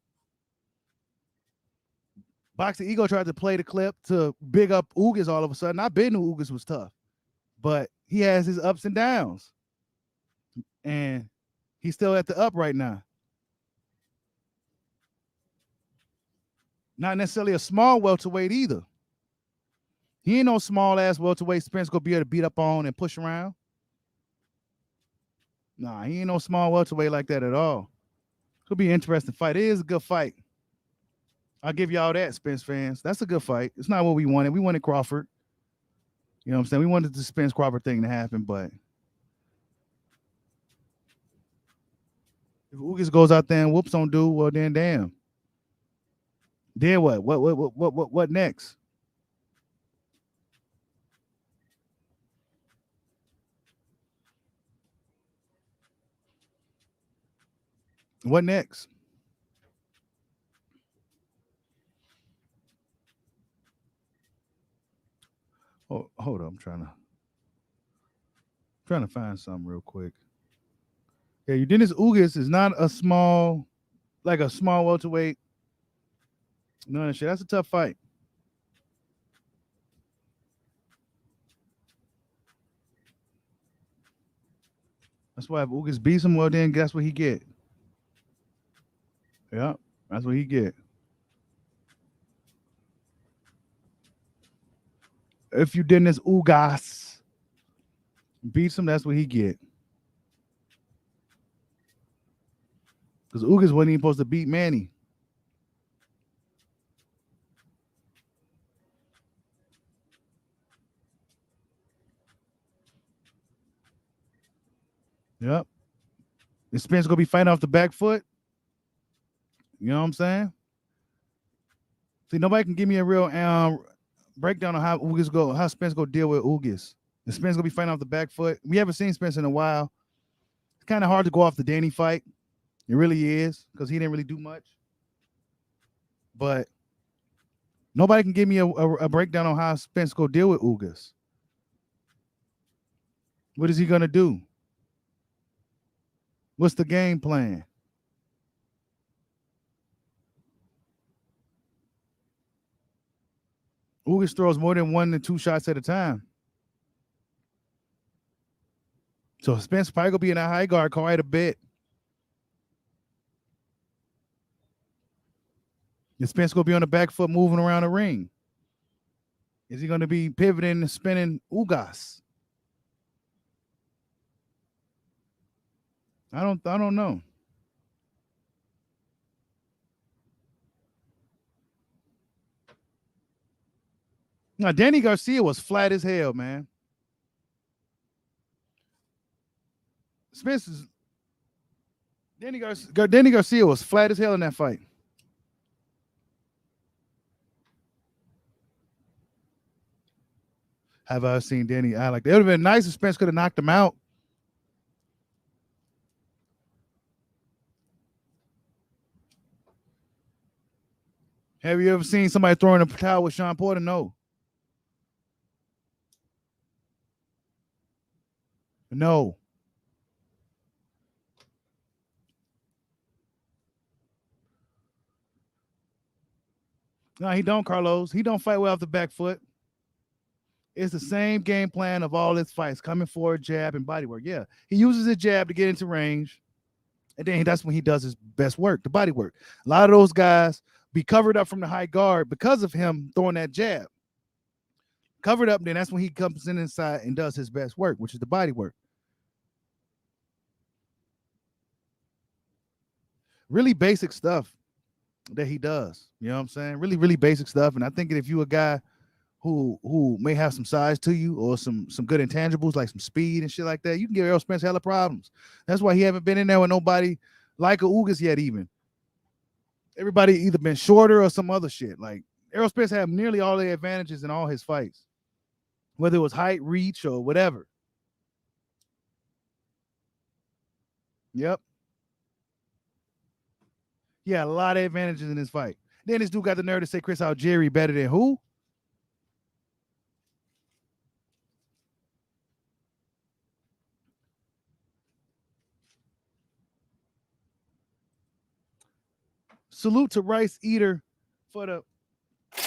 Boxing Ego tried to play the clip to big up Ugas all of a sudden. I bet knew Ugas was tough, but he has his ups and downs. And he's still at the up right now. Not necessarily a small welterweight either. He ain't no small ass welterweight Spence gonna be able to beat up on and push around. Nah, he ain't no small welterweight like that at all. Could be an interesting fight. It is a good fight. I'll give y'all that, Spence fans. That's a good fight. It's not what we wanted. We wanted Crawford. You know what I'm saying? We wanted the Spence Crawford thing to happen, but if Ugas goes out there and whoops on dude, well then damn. Then what? What next? What next? Oh, hold on. I'm trying to find something real quick. Yeah, Dennis Ugas is not a small welterweight. No shit. That's a tough fight. That's why if Ugas beats him, well then guess what he get? Yeah, that's what he get. If Dennis Ugas beats him, that's what he get. Because Ugas wasn't even supposed to beat Manny. Yep. Is Spence gonna be fighting off the back foot? You know what I'm saying? See, nobody can give me a real breakdown on how Spence go deal with Ugas. Is Spence gonna be fighting off the back foot? We haven't seen Spence in a while. It's kind of hard to go off the Danny fight. It really is because he didn't really do much. But nobody can give me a breakdown on how Spence go deal with Ugas. What is he gonna do? What's the game plan? Ugas throws more than 1 to 2 shots at a time. So Spence probably gonna be in a high guard quite a bit. Is Spence gonna be on the back foot moving around the ring? Is he gonna be pivoting and spinning Ugas? I don't know. Now Danny Garcia was flat as hell, man. Danny Garcia was flat as hell in that fight. Have I seen Danny act like that? It would have been nice if Spence could have knocked him out. Have you ever seen somebody throwing a towel with Sean Porter? No. No. No, he don't, Carlos. He don't fight well off the back foot. It's the same game plan of all his fights, coming forward, jab, and body work. Yeah, he uses his jab to get into range, and then that's when he does his best work, the body work. A lot of those guys be covered up from the high guard because of him throwing that jab. Covered up, then that's when he comes in inside and does his best work, which is the body work. Really basic stuff that he does. You know what I'm saying? Really, really basic stuff. And I think if you a guy who may have some size to you or some good intangibles like some speed and shit like that, you can give Errol Spence hella problems. That's why he haven't been in there with nobody like a Ugas yet. Even everybody either been shorter or some other shit. Like Errol Spence had nearly all the advantages in all his fights, whether it was height, reach, or whatever. Yep. He had a lot of advantages in this fight. Then this dude got the nerve to say Chris Algieri better than who? Salute to Rice Eater for the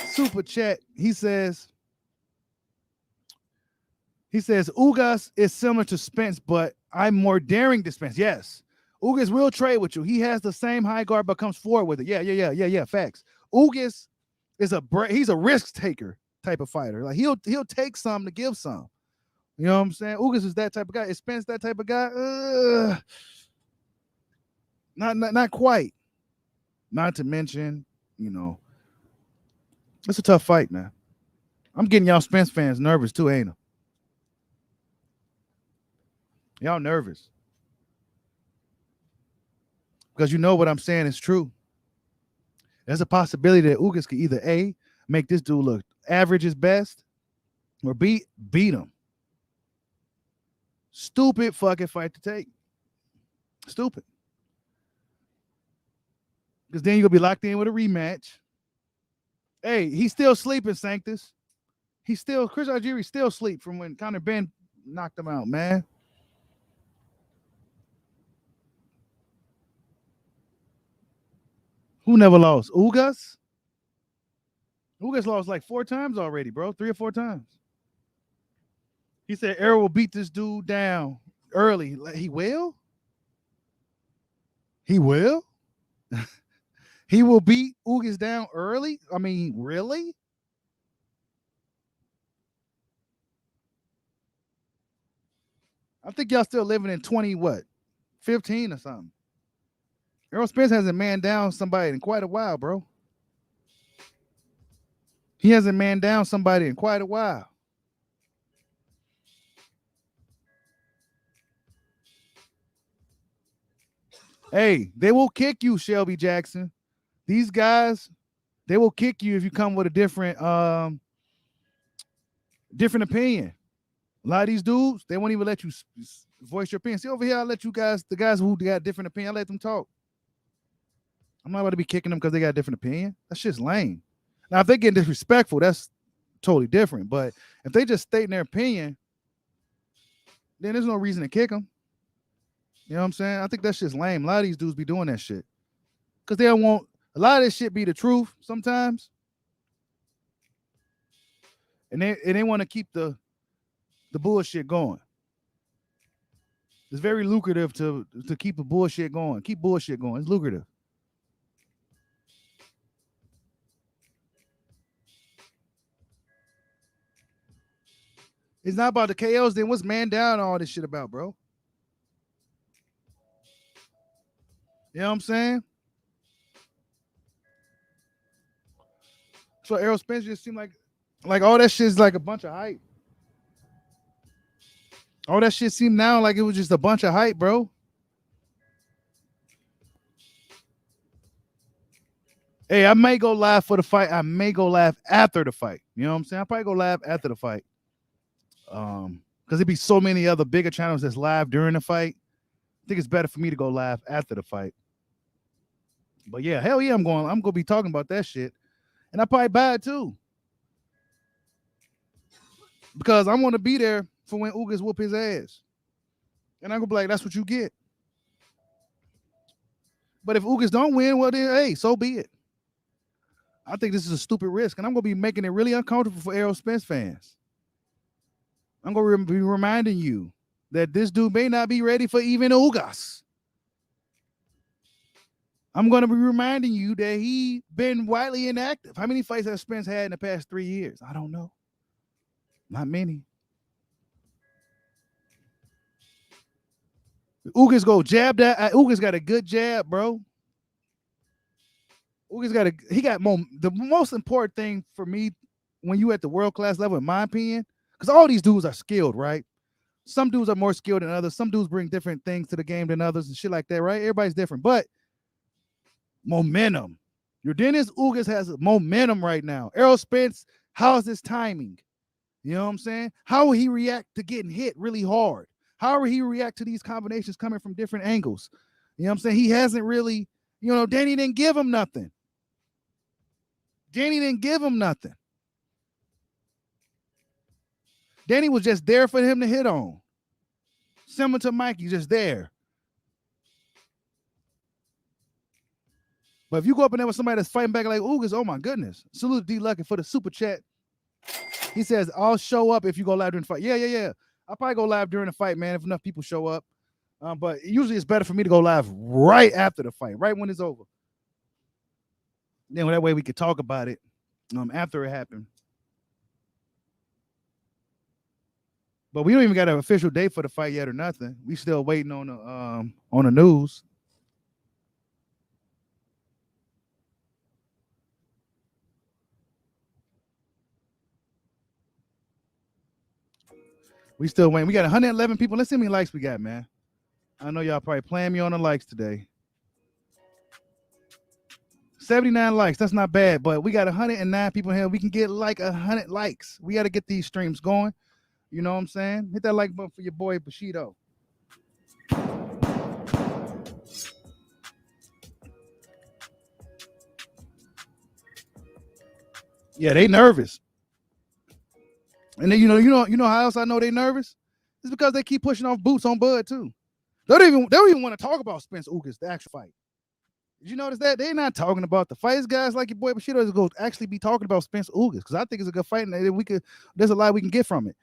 super chat. He says Ugas is similar to Spence, but I'm more daring than Spence. Yes. Ugas will trade with you. He has the same high guard, but comes forward with it. Yeah. Facts. Ugas is he's a risk taker type of fighter. Like he'll take some to give some. You know what I'm saying? Ugas is that type of guy. Is Spence that type of guy? Not quite. Not to mention, it's a tough fight, man. I'm getting y'all Spence fans nervous too, ain't I? Y'all nervous. Because you know what I'm saying is true. There's a possibility that Ugas could either A, make this dude look average as best, or B, beat him. Stupid fucking fight to take. Stupid. Because then you're going to be locked in with a rematch. Hey, he's still sleeping, Sanctus. Chris Algieri still asleep from when Conor Ben knocked him out, man. Who never lost? Ugas? Ugas lost like 4 times already, bro. 3 or 4 times. He said Errol will beat this dude down early. He will? He will? He will beat Ugas down early? I mean, really? I think y'all still living in 15 or something. Errol Spence hasn't manned down somebody in quite a while, bro. He hasn't manned down somebody in quite a while. Hey, they will kick you, Shelby Jackson. These guys, they will kick you if you come with a different opinion. A lot of these dudes, they won't even let you voice your opinion. See, over here, I'll let you guys, the guys who got different opinion, I let them talk. I'm not about to be kicking them because they got a different opinion. That's just lame. Now, if they get disrespectful, that's totally different. But if they just state their opinion, then there's no reason to kick them. You know what I'm saying? I think that's just lame. A lot of these dudes be doing that shit because they don't want a lot of this shit be the truth sometimes, and they want to keep the bullshit going. It's very lucrative to keep the bullshit going. Keep bullshit going. It's lucrative. It's not about the KOs. Then what's man down all this shit about, bro? You know what I'm saying? So Errol Spence just seemed like all that shit is like a bunch of hype. All that shit seemed now like it was just a bunch of hype, bro. Hey, I may go live for the fight. I may go live after the fight. You know what I'm saying? I'll probably go live after the fight. Because there'd be so many other bigger channels that's live during the fight. I think it's better for me to go live after the fight. But yeah, hell yeah, I'm gonna be talking about that shit. And I probably buy it too. Because I want to be there for when Ugas whoop his ass. And I'm gonna be like, that's what you get. But if Ugas don't win, well then, hey, so be it. I think this is a stupid risk, and I'm gonna be making it really uncomfortable for Errol Spence fans. I'm gonna be reminding you that this dude may not be ready for even Ugas. I'm gonna be reminding you that he been widely inactive. How many fights has Spence had in the past 3 years? I don't know. Not many. Ugas go jab that. Ugas got a good jab, bro. Ugas got the most important thing for me when you at the world class level, in my opinion, because all these dudes are skilled, right? Some dudes are more skilled than others. Some dudes bring different things to the game than others and shit like that, right? Everybody's different, but momentum. Your Dennis Ugas has momentum right now. Errol Spence, how's his timing? You know what I'm saying? How will he react to getting hit really hard? How will he react to these combinations coming from different angles? You know what I'm saying? He hasn't really, Danny didn't give him nothing. Danny was just there for him to hit on. Similar to Mikey, just there. But if you go up in there with somebody that's fighting back like Ugas, oh my goodness. Salute D Lucky for the super chat. He says, I'll show up if you go live during the fight. Yeah. I'll probably go live during the fight, man, if enough people show up. But usually it's better for me to go live right after the fight, right when it's over. Then that way we could talk about it after it happened. But we don't even got an official date for the fight yet or nothing. We still waiting on the news. We still waiting. We got 111 people. Let's see how many likes we got, man. I know y'all probably playing me on the likes today. 79 likes. That's not bad, but we got 109 people here. We can get like 100 likes. We got to get these streams going. You know what I'm saying? Hit that like button for your boy Bushido. Yeah, they nervous. And then you know how else I know they nervous? It's because they keep pushing off Boots on Bud too. They don't even want to talk about Spence Ugas, the actual fight. Did you notice that? They're not talking about the fights, guys like your boy Bushido is going to actually be talking about Spence Ugas because I think it's a good fight and there's a lot we can get from it.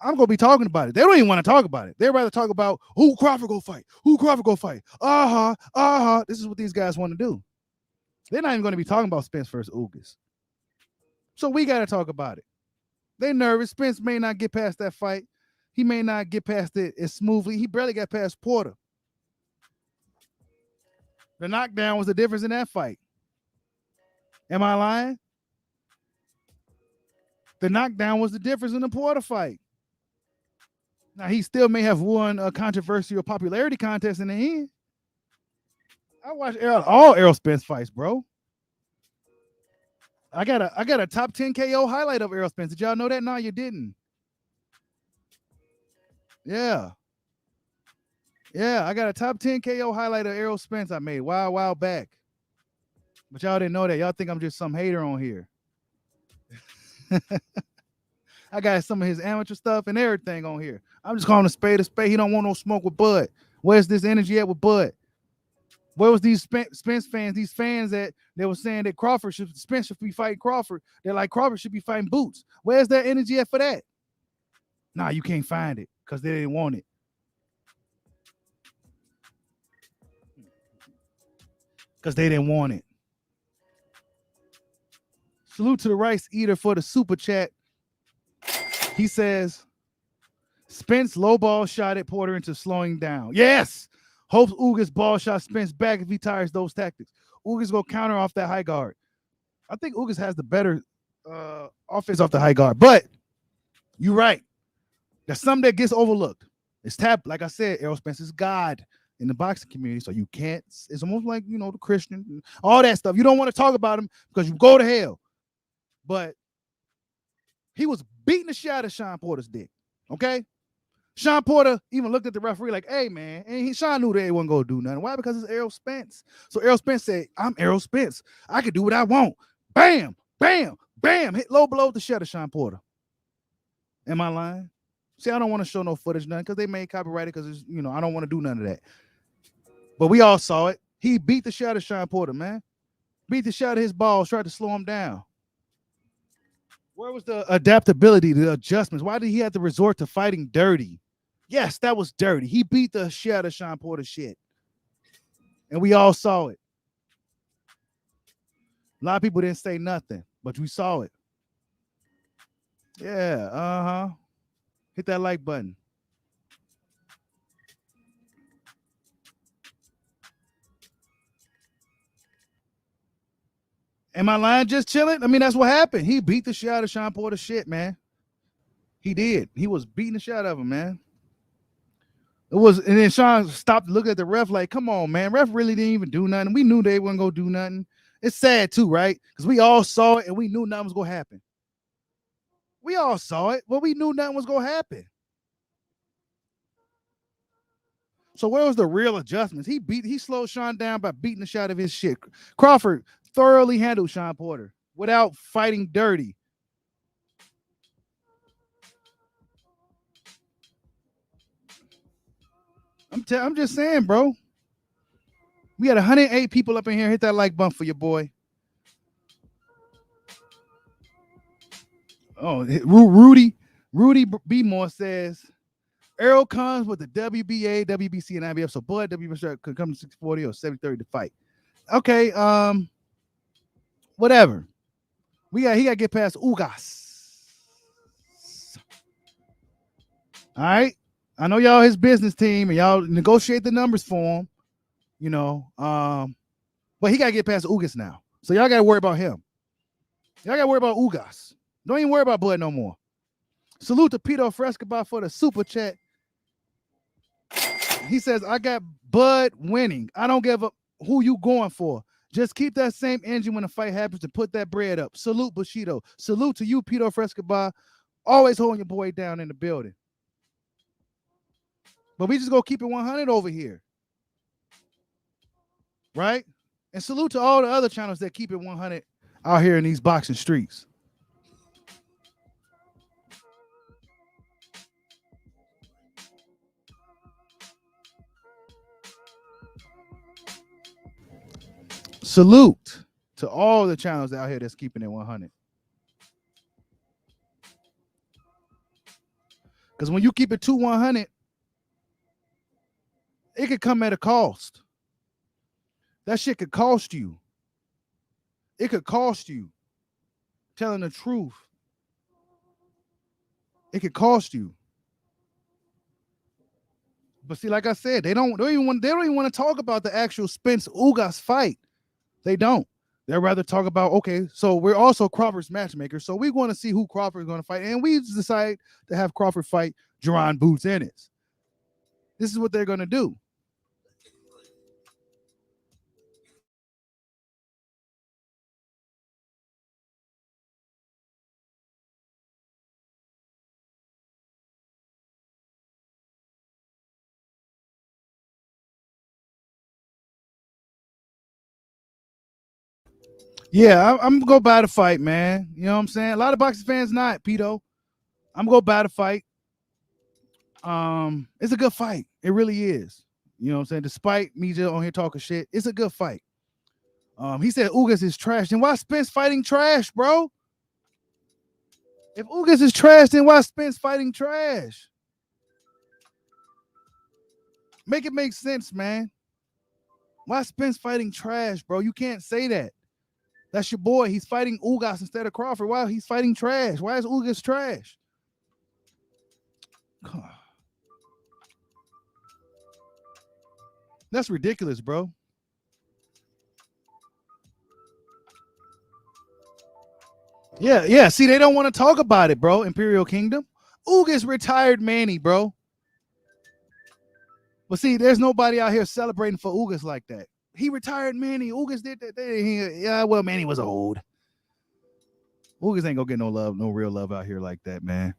I'm going to be talking about it. They don't even want to talk about it. They'd rather talk about who Crawford go fight. This is what these guys want to do. They're not even going to be talking about Spence versus Ugas. So we got to talk about it. They're nervous. Spence may not get past that fight. He may not get past it as smoothly. He barely got past Porter. The knockdown was the difference in that fight. Am I lying? The knockdown was the difference in the Porter fight. Now, he still may have won a controversial popularity contest in the end. I watched all Errol Spence fights, bro. I got a top 10 KO highlight of Errol Spence. Did y'all know that? No, you didn't. Yeah, I got a top 10 KO highlight of Errol Spence I made a while back. But y'all didn't know that. Y'all think I'm just some hater on here. I got some of his amateur stuff and everything on here. I'm just calling a spade a spade. He don't want no smoke with Bud. Where's this energy at with Bud? Where was these Spence fans, these fans that they were saying that Spence should be fighting Crawford? They're like, Crawford should be fighting Boots. Where's that energy at for that? Nah, you can't find it because they didn't want it. Because they didn't want it. Salute to the Rice Eater for the super chat. He says, Spence low ball shot at Porter into slowing down. Yes! Hopes Ugas ball shot Spence back if he tires those tactics. Ugas go counter off that high guard. I think Ugas has the better offense off the high guard. But you're right. There's something that gets overlooked. It's like I said, Errol Spence is God in the boxing community. So you can't, it's almost like, the Christian, all that stuff. You don't want to talk about him because you go to hell. But he was beating the shit out of Sean Porter's dick. Okay? Sean Porter even looked at the referee like, hey, man. And Sean knew they wasn't going to do nothing. Why? Because it's Errol Spence. So Errol Spence said, I'm Errol Spence. I can do what I want. Bam, bam, bam. Hit low blow to Shatter Sean Porter. Am I lying? See, I don't want to show no footage, nothing, because they may copyright it, because I don't want to do none of that. But we all saw it. He beat the shot of Sean Porter, man. Beat the shot of his balls, tried to slow him down. Where was the adaptability, the adjustments? Why did he have to resort to fighting dirty? Yes, that was dirty. He beat the shit out of Sean Porter shit. And we all saw it. A lot of people didn't say nothing, but we saw it. Yeah, uh-huh. Hit that like button. Am I lying? Just chilling? I mean, that's what happened. He beat the shit out of Sean Porter shit, man. He did. He was beating the shit out of him, man. It was, and then Sean stopped to look at the ref like, come on, man. Ref really didn't even do nothing. We knew they weren't going to do nothing. It's sad too, right? Because we all saw it and we knew nothing was going to happen. We all saw it, but we knew nothing was going to happen. So where was the real adjustments? He slowed Sean down by beating the shot of his shit. Crawford thoroughly handled Sean Porter without fighting dirty. I'm just saying, bro. We had 108 people up in here. Hit that like bump for your boy. Oh, Rudy B. Moore says Errol comes with the WBA, WBC, and IBF. So Bud WBC could come to 640 or 730 to fight. Okay, whatever. He got to get past Ugas. All right. I know y'all his business team and y'all negotiate the numbers for him, but he got to get past Ugas now. So y'all got to worry about him. Y'all got to worry about Ugas. Don't even worry about Bud no more. Salute to Pito Frescobar for the super chat. He says, I got Bud winning. I don't give a who you going for. Just keep that same energy when the fight happens to put that bread up. Salute Bushido. Salute to you, Pito Frescobar. Always holding your boy down in the building. But we just go keep it 100 over here. Right? And salute to all the other channels that keep it 100 out here in these boxing streets. Salute to all the channels out here that's keeping it 100. Because when you keep it to 100, it could come at a cost. That shit could cost you. It could cost you telling the truth. It could cost you. But see, like I said, they don't even want to talk about the actual Spence Ugas fight. They don't. They'd rather talk about, okay, so we're also Crawford's matchmakers, so we want to see who Crawford is going to fight, and we decide to have Crawford fight Jerron Boots Ennis. This is what they're going to do. Yeah, I'm gonna go buy the fight, man. You know what I'm saying? A lot of boxing fans not, Pito. I'm gonna go buy the fight. It's a good fight. It really is. You know what I'm saying? Despite me just on here talking shit, it's a good fight. He said Ugas is trash. Then why Spence fighting trash, bro? If Ugas is trash, then why Spence fighting trash? Make it make sense, man. Why Spence fighting trash, bro? You can't say that. That's your boy. He's fighting Ugas instead of Crawford. Why he's fighting trash? Why is Ugas trash? That's ridiculous, bro. Yeah. See, they don't want to talk about it, bro. Imperial Kingdom. Ugas retired Manny, bro. But see, there's nobody out here celebrating for Ugas like that. He retired Manny. Ugas did that. Yeah, well, Manny was old. Ugas ain't gonna get no love, no real love out here like that, man.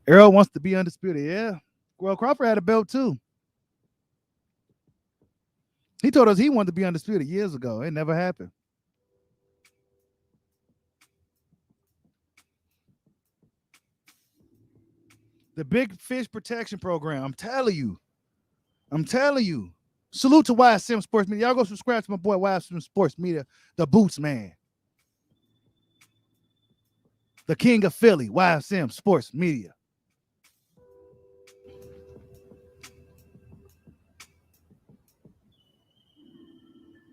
Errol wants to be undisputed. Yeah. Well, Crawford had a belt too. He told us he wanted to be undisputed years ago. It never happened. The Big Fish Protection Program. I'm telling you. I'm telling you. Salute to YSM Sports Media. Y'all go subscribe to my boy YSM Sports Media, the Boots Man. The King of Philly, YSM Sports Media.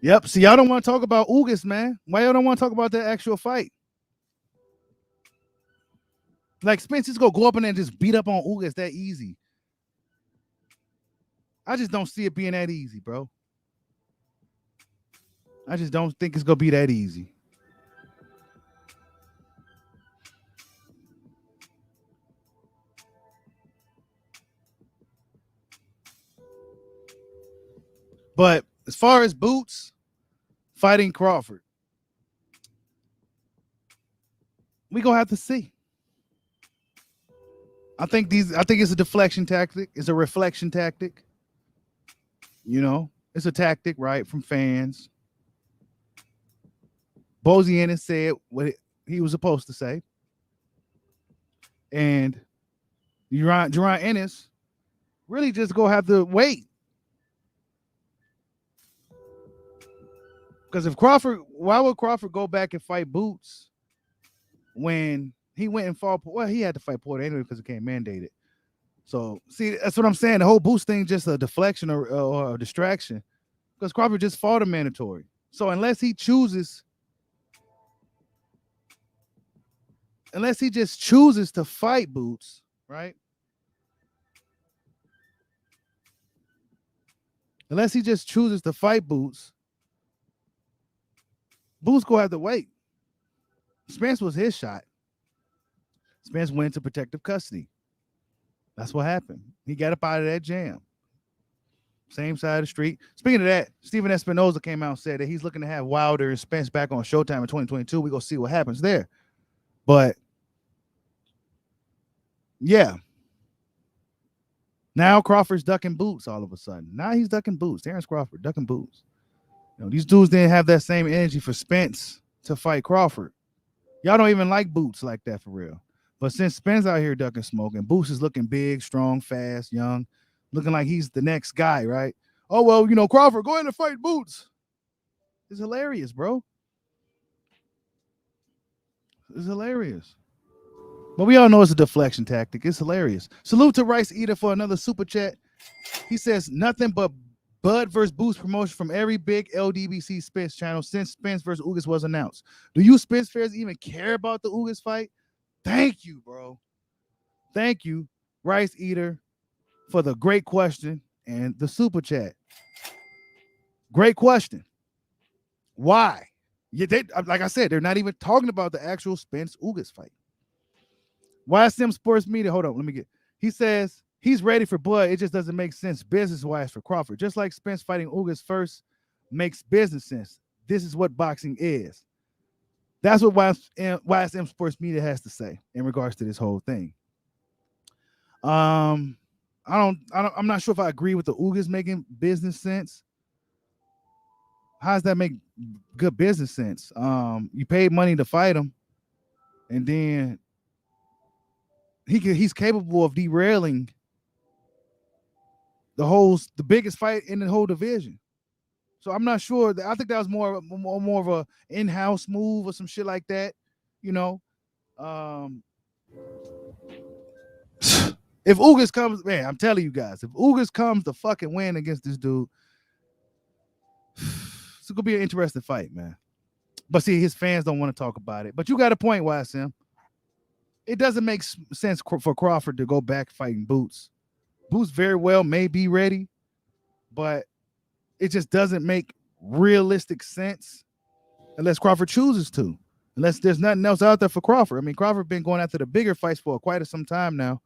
Yep. See, y'all don't want to talk about Ugas, man. Why y'all don't want to talk about that actual fight? Like Spence is gonna go up in there and just beat up on Ugas that easy. I just don't see it being that easy, bro. I just don't think it's gonna be that easy. But as far as Boots fighting Crawford, we gonna have to see. I think it's a deflection tactic. It's a reflection tactic. You know, it's a tactic, right, from fans. Bozian said what he was supposed to say. And Jerron Ennis really just gonna have to wait. Because if Crawford, why would Crawford go back and fight Boots when he went and fought? Well, he had to fight Porter anyway because it came mandated. So, see, that's what I'm saying. The whole Boots thing just a deflection or a distraction because Crawford just fought a mandatory. So unless he chooses, unless he just chooses to fight Boots, right? Unless he just chooses to fight Boots, Boots gonna have to wait. Spence was his shot. Spence went into protective custody. That's what happened. He got up out of that jam. Same side of the street. Speaking of that, Steven Espinoza came out and said that he's looking to have Wilder and Spence back on Showtime in 2022. We're going to see what happens there. But, yeah. Now Crawford's ducking Boots all of a sudden. Now he's ducking Boots. Terrence Crawford ducking Boots. You know, these dudes didn't have that same energy for Spence to fight Crawford. Y'all don't even like Boots like that for real. But since Spence out here ducking smoke and Boots is looking big, strong, fast, young, looking like he's the next guy, right? Oh, well, you know, Crawford, go ahead and fight Boots. It's hilarious, bro. It's hilarious. But we all know it's a deflection tactic. It's hilarious. Salute to Rice Eater for another super chat. He says, nothing but Bud versus Boots promotion from every big LDBC Spence channel since Spence versus Ugas was announced. Do you Spence fans even care about the Ugas fight? Thank you, bro. Thank you, Rice Eater, for the great question and the super chat. Great question. Why? Yeah, like I said, they're not even talking about the actual Spence Ugas fight. YSM Sports Media. Hold on, let me get. He says he's ready for Bud. It just doesn't make sense business-wise for Crawford. Just like Spence fighting Ugas first makes business sense. This is what boxing is. That's what YSM Sports Media has to say in regards to this whole thing. I'm not sure if I agree with the Ugas making business sense. How does that make good business sense? You paid money to fight him, and then he's capable of derailing the biggest fight in the whole division. So I'm not sure. I think that was more of a in-house move or some shit like that. You know, if Ugas comes, man, I'm telling you guys, if Ugas comes to fucking win against this dude, it's gonna be an interesting fight, man. But see, his fans don't want to talk about it. But you got a point, YSM. It doesn't make sense for Crawford to go back fighting Boots. Boots very well may be ready, but it just doesn't make realistic sense unless Crawford chooses to. Unless there's nothing else out there for Crawford. I mean, Crawford been going after the bigger fights for quite some time now.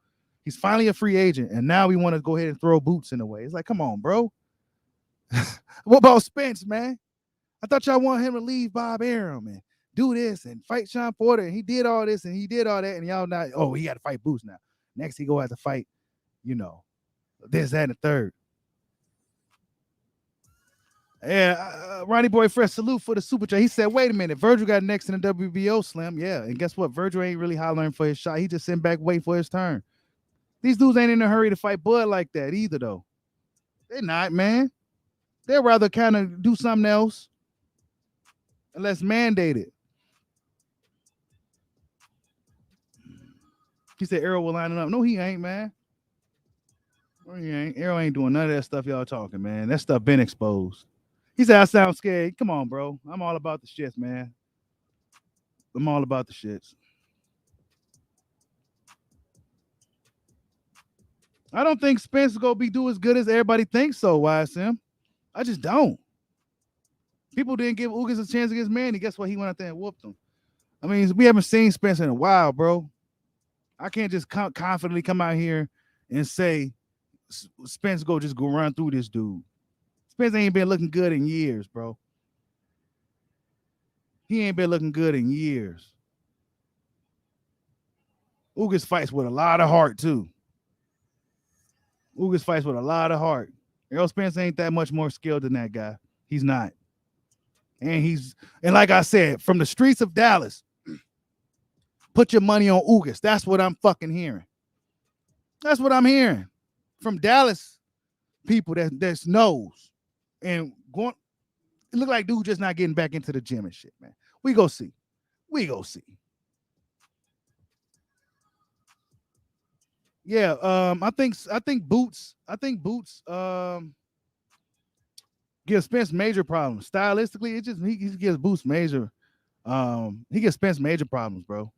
He's finally a free agent, and now we want to go ahead and throw Boots in the way. It's like, come on, bro. What about Spence, man? I thought y'all want him to leave Bob Arum and do this and fight Sean Porter, and he did all this and he did all that, and y'all not, oh, he got to fight Boots now. Next, he go have to fight, you know, this, that, and the third. Yeah, Ronnie Boy Fresh, salute for the super chat. He said, wait a minute, Virgil got next in the WBO, Slim. Yeah, and guess what? Virgil ain't really hollering for his shot. He just sitting back waiting for his turn. These dudes ain't in a hurry to fight Bud like that either, though. They're not, man. They'd rather kind of do something else unless mandated. He said Errol will line it up. No, he ain't, man. No, he ain't. Errol ain't doing none of that stuff y'all talking, man. That stuff been exposed. He said, I sound scared. Come on, bro. I'm all about the shits, man. I'm all about the shits. I don't think Spence is gonna be do as good as everybody thinks so, YSM. I just don't. People didn't give Ugas a chance against Manny. Guess what? He went out there and whooped him. I mean, we haven't seen Spence in a while, bro. I can't just confidently come out here and say Spence just go run through this dude. Spence ain't been looking good in years, bro. He ain't been looking good in years. Ugas fights with a lot of heart, too. Ugas fights with a lot of heart. Errol Spence ain't that much more skilled than that guy. He's not. And like I said, from the streets of Dallas, put your money on Ugas. That's what I'm fucking hearing. That's what I'm hearing from Dallas people that knows. And going, it look like dude just not getting back into the gym and shit, man. We go see. Yeah, I think Boots gives Spence major problems. Stylistically, it just he gives Boots major he gives Spence major problems, bro.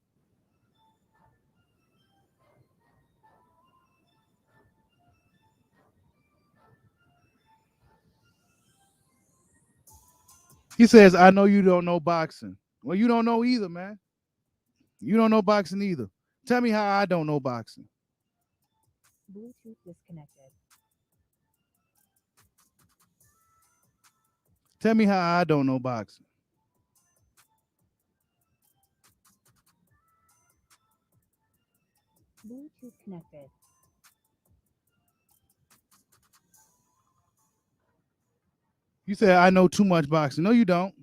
He says, I know you don't know boxing. Well, you don't know either, man. You don't know boxing either. Tell me how I don't know boxing. Bluetooth disconnected. Tell me how I don't know boxing. Bluetooth connected. You said I know too much boxing. No, you don't.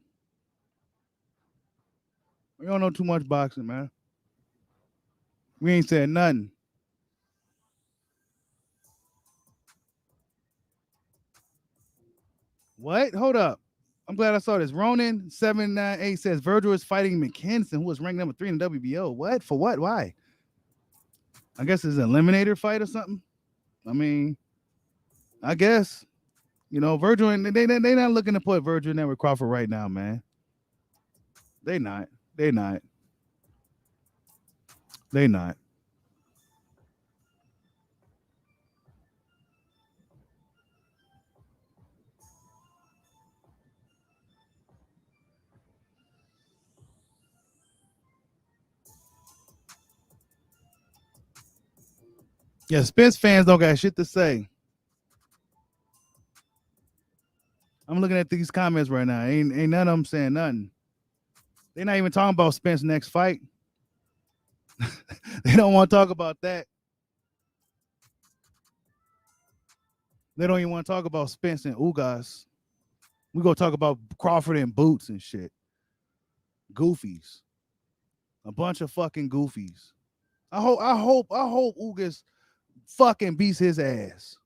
You don't know too much boxing, man. We ain't said nothing. What? Hold up. I'm glad I saw this. Ronan798 says Virgil is fighting McKinson, who was ranked number 3 in the WBO. What? For what? Why? I guess it's an eliminator fight or something. I mean, I guess. You know, Virgil, and they not looking to put Virgil in there with Crawford right now, man. They not. They not. They not. Yeah, Spence fans don't got shit to say. I'm looking at these comments right now. Ain't none of them saying nothing. They're not even talking about Spence next fight. They don't want to talk about that. They don't even want to talk about Spence and Ugas. We gonna talk about Crawford and Boots and shit. Goofies. A bunch of fucking goofies. I hope Ugas fucking beats his ass.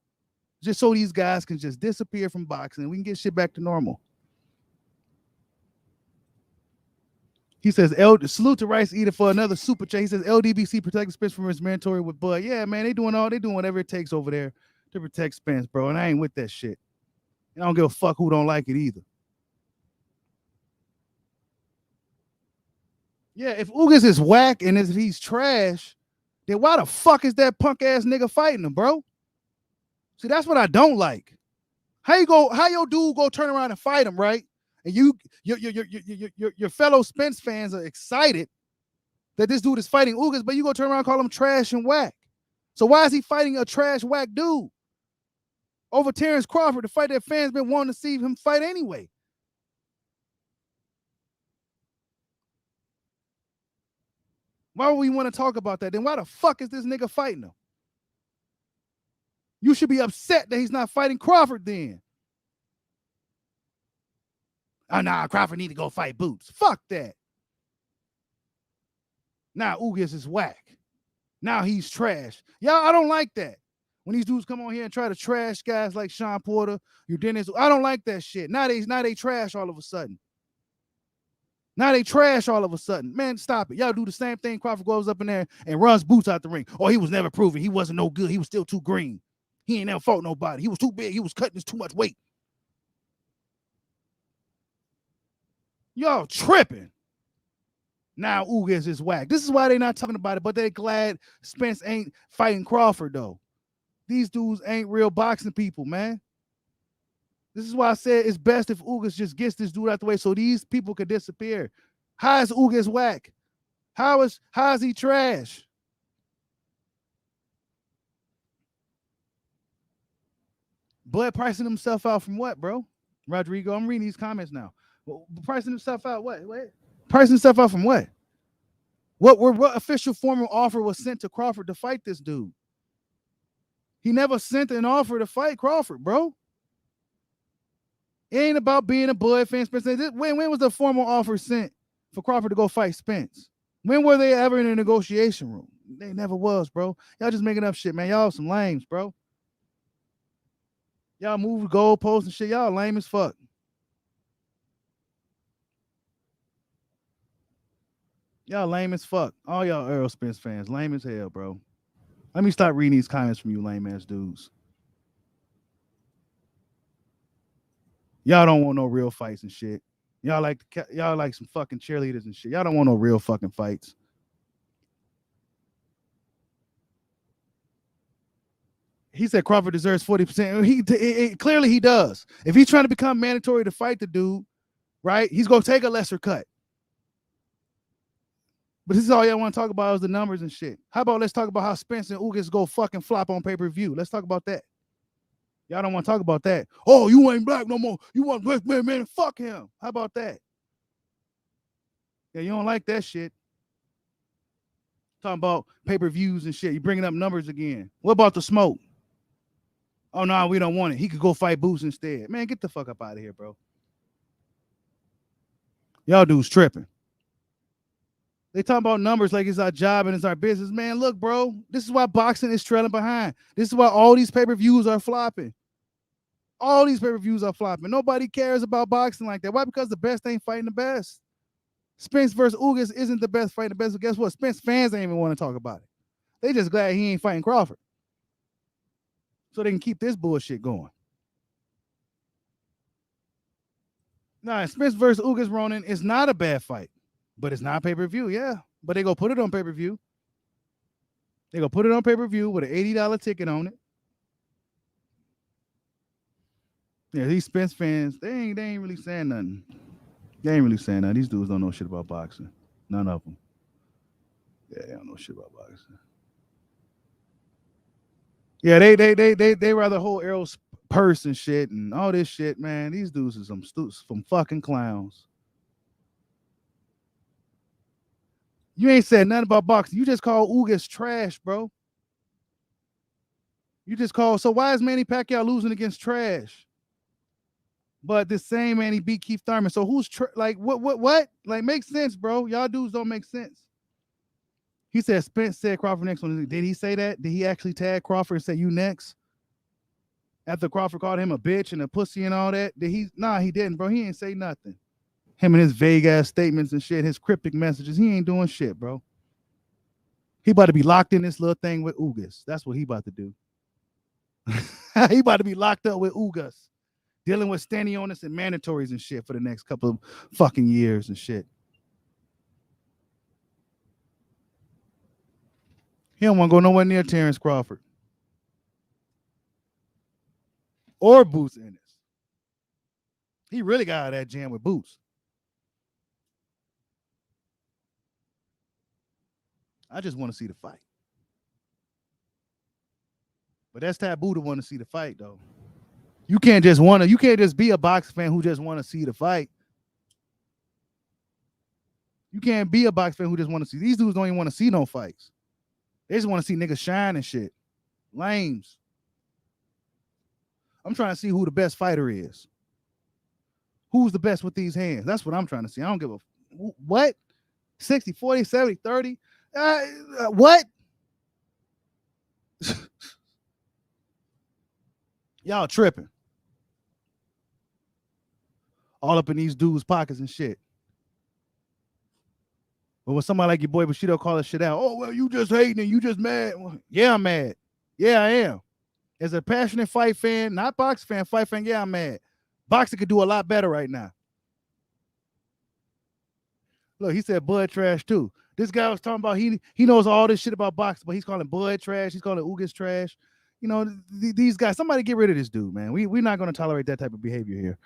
Just so these guys can just disappear from boxing and we can get shit back to normal. He says, salute to Rice Eater for another super chat. He says, LDBC protecting Spence from his mandatory with Bud. Yeah, man, they doing whatever it takes over there to protect Spence, bro. And I ain't with that shit. And I don't give a fuck who don't like it either. Yeah, if Ugas is whack and if he's trash, then why the fuck is that punk ass nigga fighting him, bro? See, that's what I don't like. How your dude go turn around and fight him, right? And your fellow Spence fans are excited that this dude is fighting Ugas, but you go turn around and call him trash and whack. So why is he fighting a trash whack dude over Terrence Crawford, the fight that fans been wanting to see him fight anyway? Why would we want to talk about that? Then why the fuck is this nigga fighting him? You should be upset that he's not fighting Crawford then. Oh, nah, Crawford need to go fight Boots. Fuck that. Now Ugas is whack. Now he's trash. Y'all, I don't like that. When these dudes come on here and try to trash guys like Sean Porter, you Dennis, I don't like that shit. Now they trash all of a sudden. Now they trash all of a sudden. Man, stop it. Y'all do the same thing. Crawford goes up in there and runs Boots out the ring. Oh, he was never proven. He wasn't no good. He was still too green. He ain't never fought nobody. He was too big. He was cutting too much weight. Y'all tripping. Now Ugas is whack. This is why they're not talking about it, but they're glad Spence ain't fighting Crawford, though. These dudes ain't real boxing people, man. This is why I said it's best if Ugas just gets this dude out the way so these people could disappear. How is Ugas whack? How is he trash? Blood pricing himself out from what, bro? Rodrigo, I'm reading these comments now. Well, pricing himself out what? Pricing himself out from what? What official formal offer was sent to Crawford to fight this dude? He never sent an offer to fight Crawford, bro. It ain't about being a Bud fan. Spence. When was the formal offer sent for Crawford to go fight Spence? When were they ever in a negotiation room? They never was, bro. Y'all just making up shit, man. Y'all some lames, bro. Y'all move goalposts and shit. Y'all lame as fuck. Y'all lame as fuck. All y'all Earl Spence fans, lame as hell, bro. Let me stop reading these comments from you lame ass dudes. Y'all don't want no real fights and shit. Y'all like some fucking cheerleaders and shit. Y'all don't want no real fucking fights. He said Crawford deserves 40%. Clearly he does. If he's trying to become mandatory to fight the dude, right? He's gonna take a lesser cut. But this is all y'all want to talk about is the numbers and shit. How about let's talk about how Spence and Ugas go fucking flop on pay-per-view? Let's talk about that. Y'all don't want to talk about that. Oh, you ain't black no more. You want black man, fuck him. How about that? Yeah, you don't like that shit. Talking about pay-per-views and shit. You bringing up numbers again. What about the smoke? Oh, no, we don't want it. He could go fight Boots instead. Man, get the fuck up out of here, bro. Y'all dudes tripping. They talking about numbers like it's our job and it's our business. Man, look, bro, this is why boxing is trailing behind. This is why all these pay-per-views are flopping. All these pay-per-views are flopping. Nobody cares about boxing like that. Why? Because the best ain't fighting the best. Spence versus Ugas isn't the best fighting the best. But guess what? Spence fans ain't even want to talk about it. They just glad he ain't fighting Crawford. So they can keep this bullshit going. Nah, Spence versus Ugas Ronin is not a bad fight. But it's not pay-per-view, yeah. But they go put it on pay-per-view. They go put it on pay-per-view with an $80 ticket on it. Yeah, these Spence fans, they ain't really saying nothing. They ain't really saying nothing. These dudes don't know shit about boxing. None of them. Yeah, they don't know shit about boxing. Yeah, they rather hold Errol's purse and shit and all this shit, man. These dudes are some fucking clowns. You ain't said nothing about boxing. You just call Ugas trash, bro. You just call. So why is Manny Pacquiao losing against trash? But the same man he beat Keith Thurman. So who's like what? Like makes sense, bro. Y'all dudes don't make sense. He said Spence said Crawford next one. Did he say that? Did he actually tag Crawford and say you next? After Crawford called him a bitch and a pussy and all that? Did he? Nah, he didn't, bro. He ain't say nothing. Him and his vague ass statements and shit, his cryptic messages, he ain't doing shit, bro. He about to be locked in this little thing with Ugas. That's what he about to do. He about to be locked up with Ugas, dealing with Stanionis and mandatories and shit for the next couple of fucking years and shit. He don't want to go nowhere near Terrence Crawford or Boots Ennis. He really got out of that jam with Boots. I just want to see the fight. But that's taboo to want to see the fight, though. You can't just be a boxing fan who just want to see the fight. You can't be a boxing fan who just want to see. These dudes don't even want to see no fights. They just want to see niggas shine and shit. Lames. I'm trying to see who the best fighter is. Who's the best with these hands? That's what I'm trying to see. I don't give a what? 60, 40, 70, 30? What? Y'all tripping. All up in these dudes' pockets and shit. But when somebody like your boy Bushido call this shit out, oh, well, you just hating and you just mad. Well, yeah, I'm mad. Yeah, I am. As a passionate fight fan, not boxing fan, fight fan, yeah, I'm mad. Boxing could do a lot better right now. Look, he said Bud trash too. This guy was talking about he knows all this shit about boxing, but he's calling Bud trash. He's calling Ugas trash. You know, these guys, somebody get rid of this dude, man. We're not going to tolerate that type of behavior here.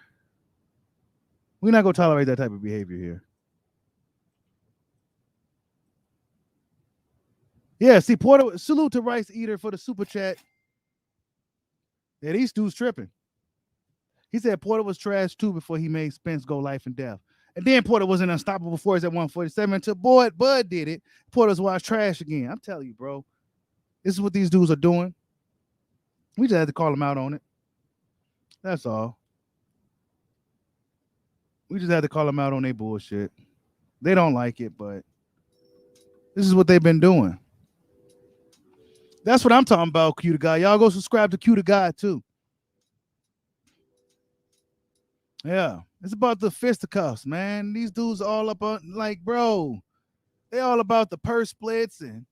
We're not going to tolerate that type of behavior here. Yeah, see, Porter, salute to Rice Eater for the super chat. Yeah, these dudes tripping. He said Porter was trash too before he made Spence go life and death. And then Porter was an unstoppable force at 147 until Bud did it. Porter's watch trash again. I'm telling you, bro. This is what these dudes are doing. We just had to call them out on it. That's all. We just had to call them out on their bullshit. They don't like it, but this is what they've been doing. That's what I'm talking about, Q the Guy. Y'all go subscribe to Q the Guy too. Yeah. It's about the fisticuffs, man. These dudes all up on, like, bro, they all about the purse splits and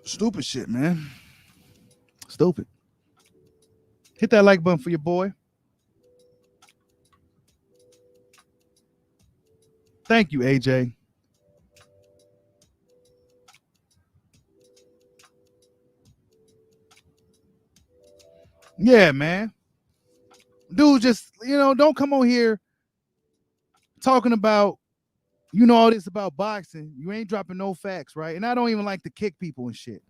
stupid shit, man. Stupid. Hit that like button for your boy. Thank you, AJ. Yeah, man. Dude, just, don't come on here talking about, all this about boxing. You ain't dropping no facts, right? And I don't even like to kick people and shit.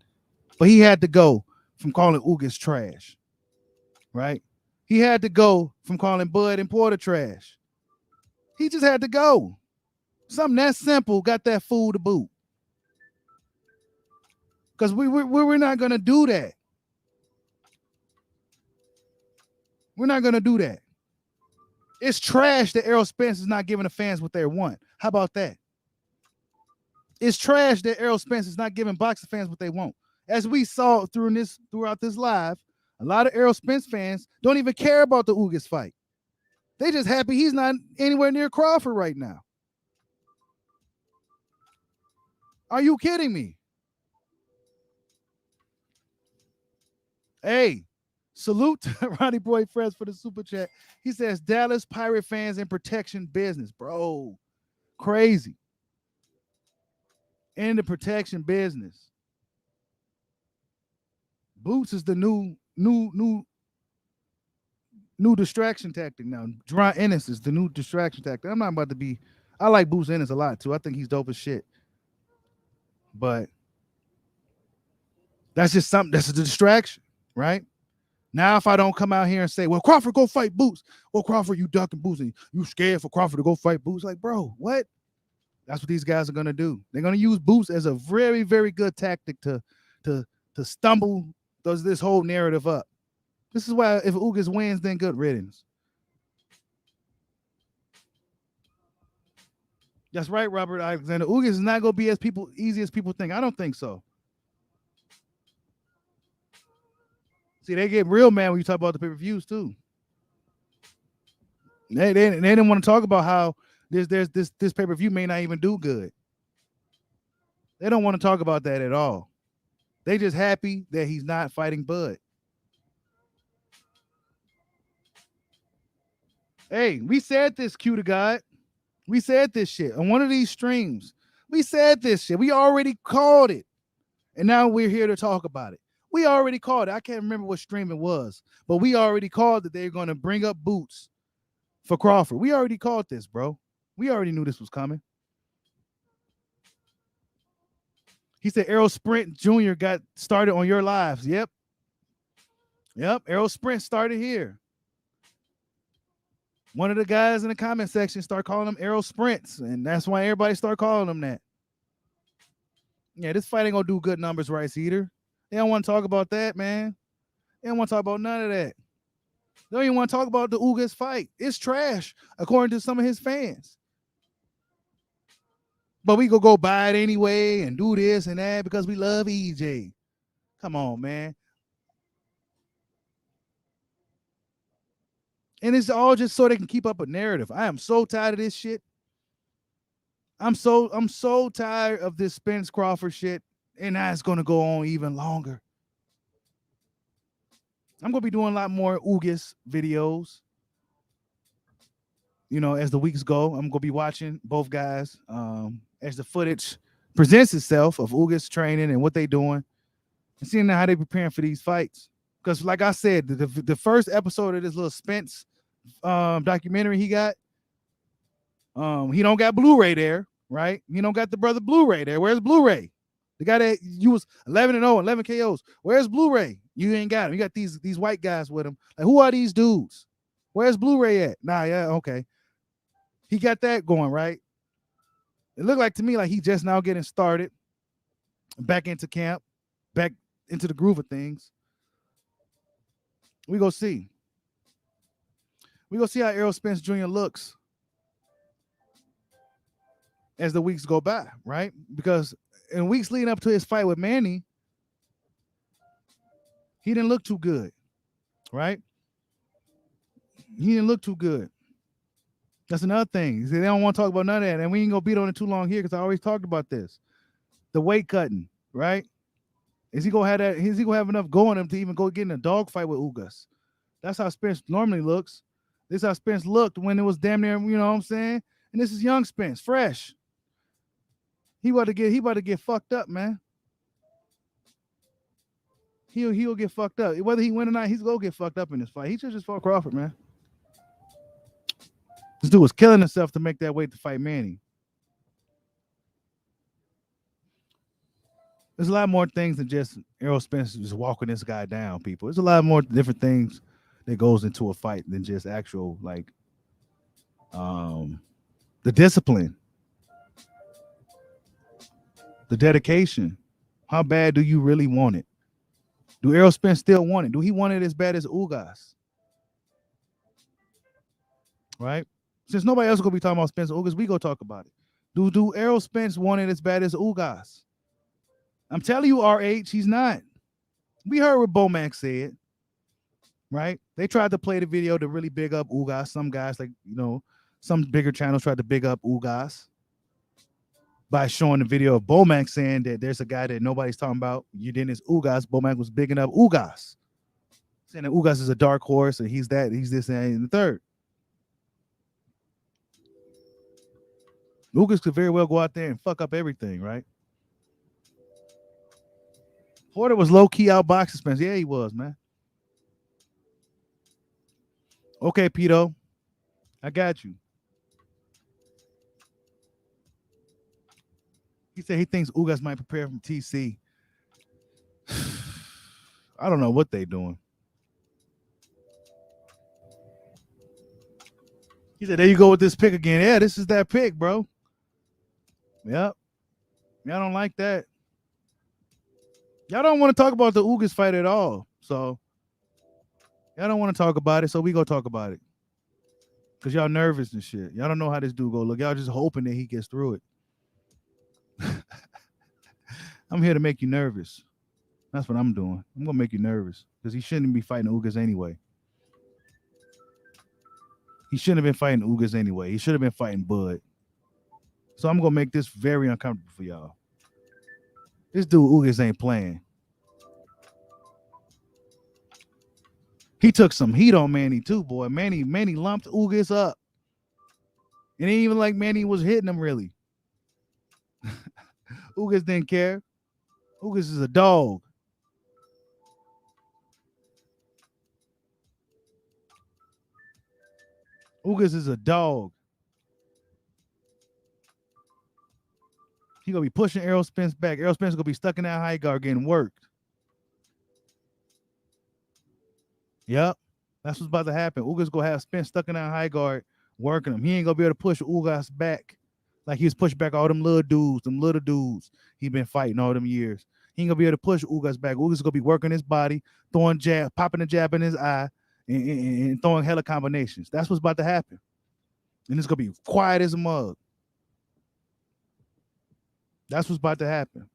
But he had to go from calling Ugas trash, right? He had to go from calling Bud and Porter trash. He just had to go. Something that simple got that fool to boot. Because we're not going to do that. We're not going to do that. It's trash that Errol Spence is not giving the fans what they want. How about that? It's trash that Errol Spence is not giving boxing fans what they want. As we saw throughout this live, a lot of Errol Spence fans don't even care about the Ugas fight. They just happy he's not anywhere near Crawford right now. Are you kidding me? Hey, salute to Ronnie Boy Frez for the super chat. He says Dallas Pirate fans in protection business, bro. Crazy. In the protection business. Boots is the new distraction tactic now. Dry Ennis is the new distraction tactic. I'm not about to be. I like Boots Ennis a lot too. I think he's dope as shit. But that's just something. That's a distraction, right? Now, if I don't come out here and say, "Well, Crawford go fight Boots," well, Crawford, you ducking Boots, and you scared for Crawford to go fight Boots, like, bro, what? That's what these guys are gonna do. They're gonna use Boots as a very, very good tactic to stumble this whole narrative up. This is why if Ugas wins, then good riddance. That's right, Robert Alexander. Ugas is not gonna be easy as people think. I don't think so. See, they get real mad when you talk about the pay-per-views too. They didn't want to talk about how this pay-per-view may not even do good. They don't want to talk about that at all. They just happy that he's not fighting Bud. Hey, we said this, Q to God. We said this shit on one of these streams. We said this shit. We already called it. And now we're here to talk about it. We already called it. I can't remember what stream it was, but we already called that they're going to bring up Boots for Crawford. We already called this, bro. We already knew this was coming. He said Errol Sprint Jr. got started on your lives. Yep. Errol Sprint started here. One of the guys in the comment section started calling him Errol Sprints, and that's why everybody started calling him that. Yeah, this fight ain't gonna do good numbers, Rice Eater. They don't want to talk about that, man. They don't want to talk about none of that. They don't even want to talk about the Ugas fight. It's trash, according to some of his fans. But we go buy it anyway and do this and that because we love EJ. Come on, man. And it's all just so they can keep up a narrative. I am so tired of this shit. I'm so tired of this Spence Crawford shit. And now it's gonna go on even longer. I'm gonna be doing a lot more Ugas videos. As the weeks go, I'm gonna be watching both guys as the footage presents itself of Ugas training and what they doing, and seeing how they preparing for these fights. Because, like I said, the first episode of this little Spence documentary he got, he don't got Blu-ray there, right? He don't got the brother Blu-ray there. Where's Blu-ray? The guy that you was 11-0, 11 KOs. Where's Blu-ray? You ain't got him. You got these white guys with him. Like, who are these dudes? Where's Blu-ray at? Nah, yeah, okay. He got that going, right? It looked like to me like he just now getting started, back into camp, back into the groove of things. We go see. We go see how Errol Spence Jr. looks as the weeks go by, right? Because in weeks leading up to his fight with Manny, he didn't look too good, right? He didn't look too good. That's another thing. They don't want to talk about none of that, and we ain't gonna beat on it too long here because I always talked about this. The weight cutting, right? Is he gonna have that? Is he gonna have enough go in him to even go get in a dog fight with Ugas? That's how Spence normally looks. This is how Spence looked when it was damn near, you know what I'm saying? And this is young Spence, fresh. He about to get fucked up, man. He'll get fucked up. Whether he win or not, he's gonna get fucked up in this fight. He should just fought Crawford, man. This dude was killing himself to make that weight to fight Manny. There's a lot more things than just Errol Spence just walking this guy down, people. There's a lot more different things that goes into a fight than just actual, like, the discipline, the dedication. How bad do you really want it? Do Errol Spence still want it? Do he want it as bad as Ugas? Right? Since nobody else is gonna be talking about Spence Ugas, we go talk about it. Do Errol Spence want it as bad as Ugas? I'm telling you, RH, he's not. We heard what Bomac said, right? They tried to play the video to really big up Ugas. Some guys, like, some bigger channels tried to big up Ugas by showing the video of Bomac saying that there's a guy that nobody's talking about. You didn't, it's Ugas. Bomac was bigging up Ugas, saying that Ugas is a dark horse and he's this and the third. Ugas could very well go out there and fuck up everything, right? Porter was low-key outboxing Spence. Yeah, he was, man. Okay, Pito. I got you. He said he thinks Ugas might prepare from TC. I don't know what they doing. He said, there you go with this pick again. Yeah, this is that pick, bro. Yep. Y'all don't like that. Y'all don't want to talk about the Ugas fight at all. So y'all don't want to talk about it. So we go talk about it. Because y'all nervous and shit. Y'all don't know how this dude go look. Y'all just hoping that he gets through it. I'm here to make you nervous. That's what I'm doing. I'm going to make you nervous. Because he shouldn't be fighting Ugas anyway. He shouldn't have been fighting Ugas anyway. He should have been fighting Bud. So I'm going to make this very uncomfortable for y'all. This dude Ugas ain't playing. He took some heat on Manny too, boy. Manny lumped Ugas up. It ain't even like Manny was hitting him really. Ugas didn't care. Ugas is a dog. Ugas is a dog. He gonna be pushing Errol Spence back. Errol Spence gonna be stuck in that high guard getting worked. Yep. That's what's about to happen. Ugas gonna have Spence stuck in that high guard working him. He ain't gonna be able to push Ugas back like he was pushed back all them little dudes he been fighting all them years. He ain't gonna be able to push Ugas back. Ugas gonna be working his body, throwing jab, popping a jab in his eye, and throwing hella combinations. That's what's about to happen. And it's gonna be quiet as a mug. That's what's about to happen.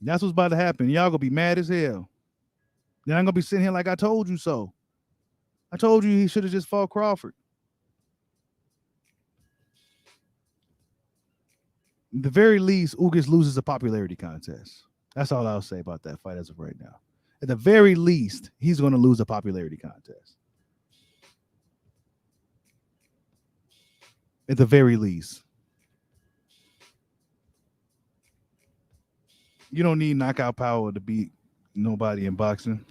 That's what's about to happen. Y'all gonna be mad as hell. Then I'm gonna be sitting here like I told you so. I told you he should have just fought Crawford. At the very least, Ugas loses a popularity contest. That's all I'll say about that fight as of right now. At the very least, he's going to lose a popularity contest. At the very least. You don't need knockout power to beat nobody in boxing.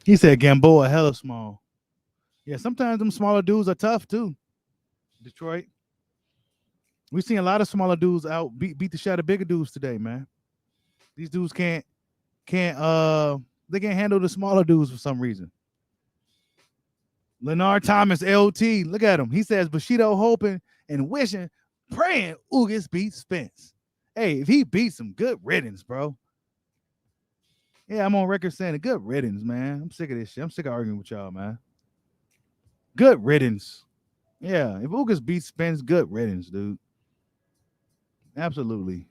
He said Gamboa hella small. Yeah, sometimes them smaller dudes are tough too. Detroit. We've seen a lot of smaller dudes out beat the shot of bigger dudes today, man. These dudes can't they can't handle the smaller dudes for some reason. Leonard Thomas, LT, look at him. He says Bushido hoping and wishing, praying Ugas beats Spence. Hey, if he beats him, good riddance, bro. Yeah, I'm on record saying a good riddance, man. I'm sick of this shit. I'm sick of arguing with y'all, man. Good riddance. Yeah, if Ugas beats Spence, good riddance, dude. Absolutely.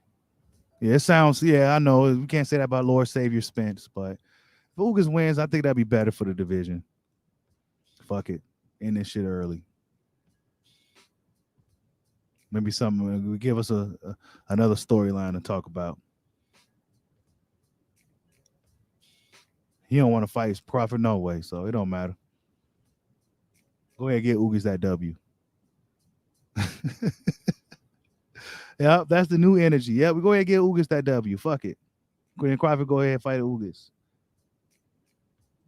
Yeah, it sounds, yeah, I know. We can't say that about Lord Savior Spence, but if Ugas wins, I think that'd be better for the division. Fuck it. End this shit early. Maybe something will give us another storyline to talk about. He don't want to fight Crawford no way, so it don't matter. Go ahead and get Ugas that W. Yeah, that's the new energy. Yeah, we go ahead and get Ugas that W. Fuck it. Go ahead and Crawford go ahead and fight Ugas.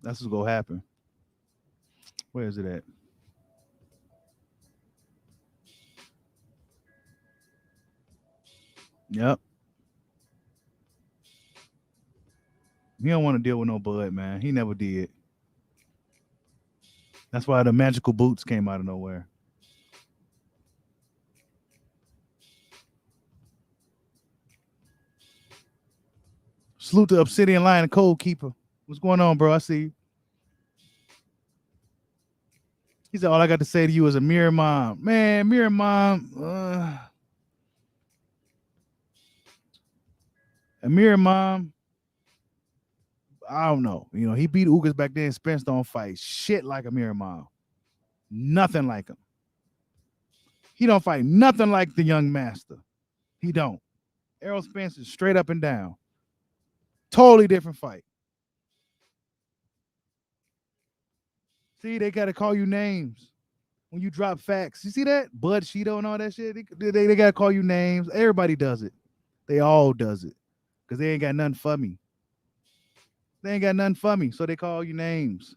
That's what's gonna happen. Where is it at? Yep. He don't want to deal with no Bud, man. He never did. That's why the magical boots came out of nowhere. Salute to Obsidian Lion and Cold Keeper. What's going on, bro? I see you. He said, all I got to say to you is a mirror mom. Man, mirror mom. A mirror mom. I don't know. You know, he beat Ugas back then. Spence don't fight shit like a mirror mom. Nothing like him. He don't fight nothing like the young master. He don't. Errol Spence is straight up and down. Totally different fight. See, they got to call you names when you drop facts. You see that? Bud Shido and all that shit. They got to call you names. Everybody does it. They all does it because they ain't got nothing for me. They ain't got nothing for me, so they call you names.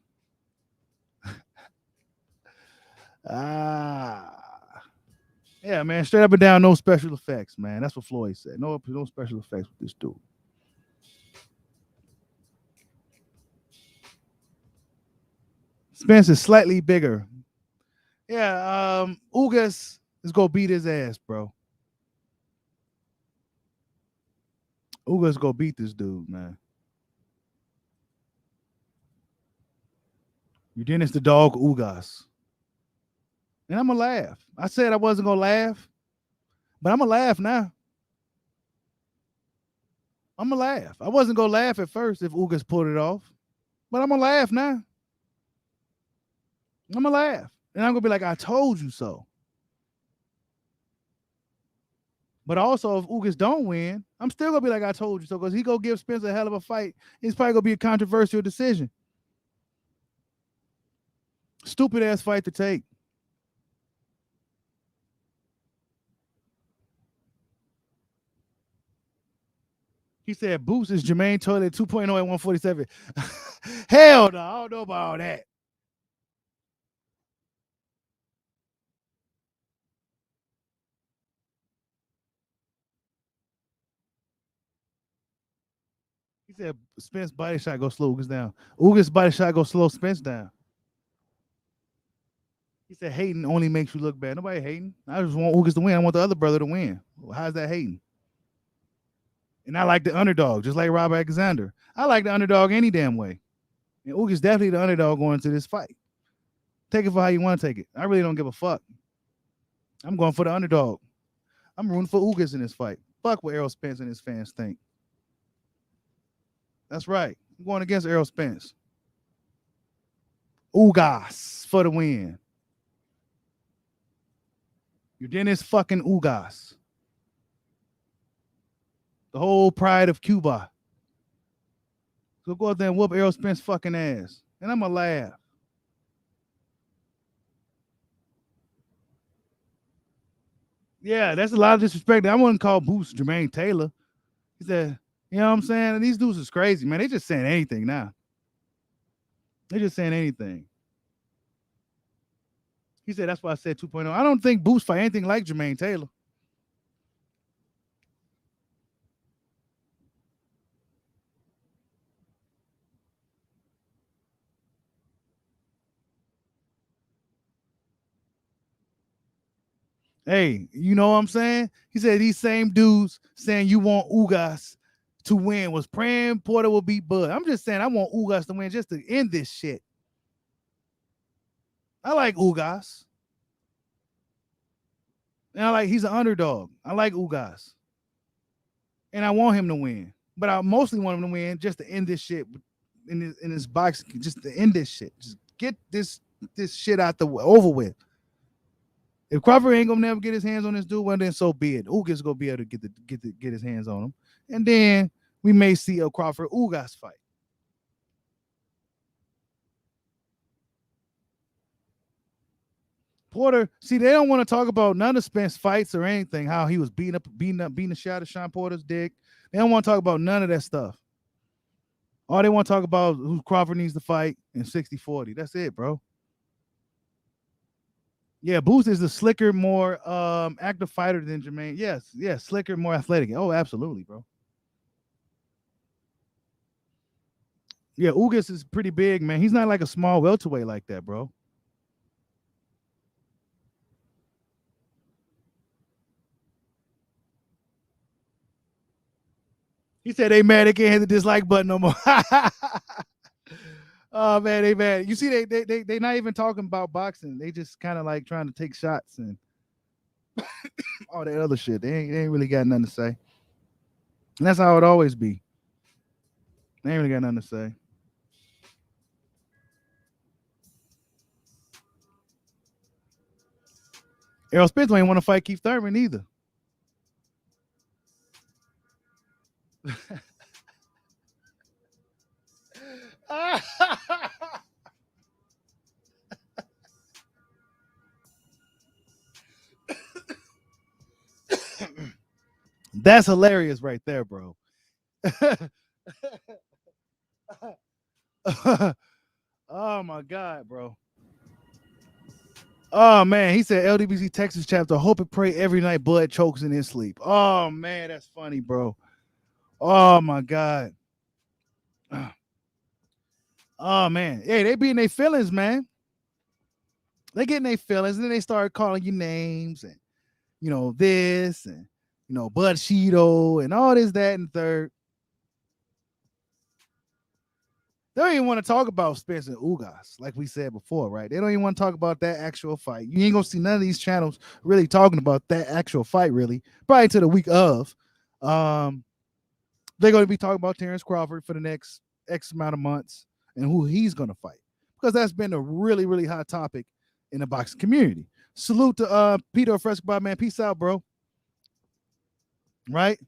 Yeah, man, straight up and down, no special effects, man. That's what Floyd said. No special effects with this dude. Spence is slightly bigger. Yeah, Ugas is gonna beat his ass, bro. Ugas gonna beat this dude, man. You Dennis the dog Ugas. And I'm gonna laugh. I said I wasn't gonna laugh, but I'm gonna laugh now. I'm gonna laugh. I wasn't gonna laugh at first if Ugas pulled it off, but I'm gonna laugh now. I'm gonna laugh. And I'm gonna be like, I told you so. But also, if Ugas don't win, I'm still gonna be like, I told you so, because he gonna give Spence a hell of a fight. It's probably gonna be a controversial decision. Stupid ass fight to take. He said Boots is Jermaine Toilet 2.0 at 147. Hell no, I don't know about all that. He said Spence body shot go slow Ugas down. Ugas body shot go slow Spence down. He said hating only makes you look bad. Nobody hating. I just want Ugas to win. I want the other brother to win. Well, how's that hating? And I like the underdog, just like Robert Alexander. I like the underdog any damn way. And Ugas definitely the underdog going into this fight. Take it for how you want to take it. I really don't give a fuck. I'm going for the underdog. I'm rooting for Ugas in this fight. Fuck what Errol Spence and his fans think. That's right. I'm going against Errol Spence. Ugas for the win. You're Dennis fucking Ugas. The whole pride of Cuba. So go out there and whoop Errol Spence fucking ass. And I'm going to laugh. Yeah, that's a lot of disrespect. I wouldn't call Boots Jermaine Taylor. He said, you know what I'm saying? And these dudes is crazy, man. They just saying anything now. They just saying anything. He said, that's why I said 2.0. I don't think Boots fight anything like Jermaine Taylor. Hey, you know what I'm saying? He said these same dudes saying you want Ugas to win was praying Porter will beat Bud. I'm just saying I want Ugas to win just to end this shit. I like Ugas. And I like he's an underdog. I like Ugas. And I want him to win. But I mostly want him to win just to end this shit in this box, just to end this shit. Just get this shit out the way, over with. If Crawford ain't gonna never get his hands on this dude, well then so be it. Ugas gonna be able to get his hands on him, and then we may see a Crawford Ugas fight. Porter, see, they don't want to talk about none of Spence fights or anything. How he was beating the shit out of Sean Porter's dick. They don't want to talk about none of that stuff. All they want to talk about is who Crawford needs to fight in 60-40. That's it, bro. Yeah, Boots is a slicker, more active fighter than Jermaine. Yes, slicker, more athletic. Oh, absolutely, bro. Yeah, Ugas is pretty big, man. He's not like a small welterweight like that, bro. He said they mad they can't hit the dislike button no more. Oh man, they mad. You see, they not even talking about boxing. They just kind of like trying to take shots and all that other shit. They ain't really got nothing to say. And that's how it always be. They ain't really got nothing to say. Errol Spence ain't want to fight Keith Thurman either. That's hilarious right there, bro. Oh my god, bro. Oh man, he said LDBC Texas chapter. Hope and pray every night Bud chokes in his sleep. Oh man, that's funny, bro. Oh my god. Oh man, hey, they be in their feelings, man. They get in their feelings, and then they start calling you names and this and Bud Cheeto and all this, that, and third. They don't even want to talk about Spence and Ugas, like we said before, right? They don't even want to talk about that actual fight. You ain't gonna see none of these channels really talking about that actual fight, really. Probably to the week of. They're going to be talking about Terrence Crawford for the next X amount of months and who he's going to fight, because that's been a really, really hot topic in the boxing community. Salute to Peter Fresco, man. Peace out, bro. Right?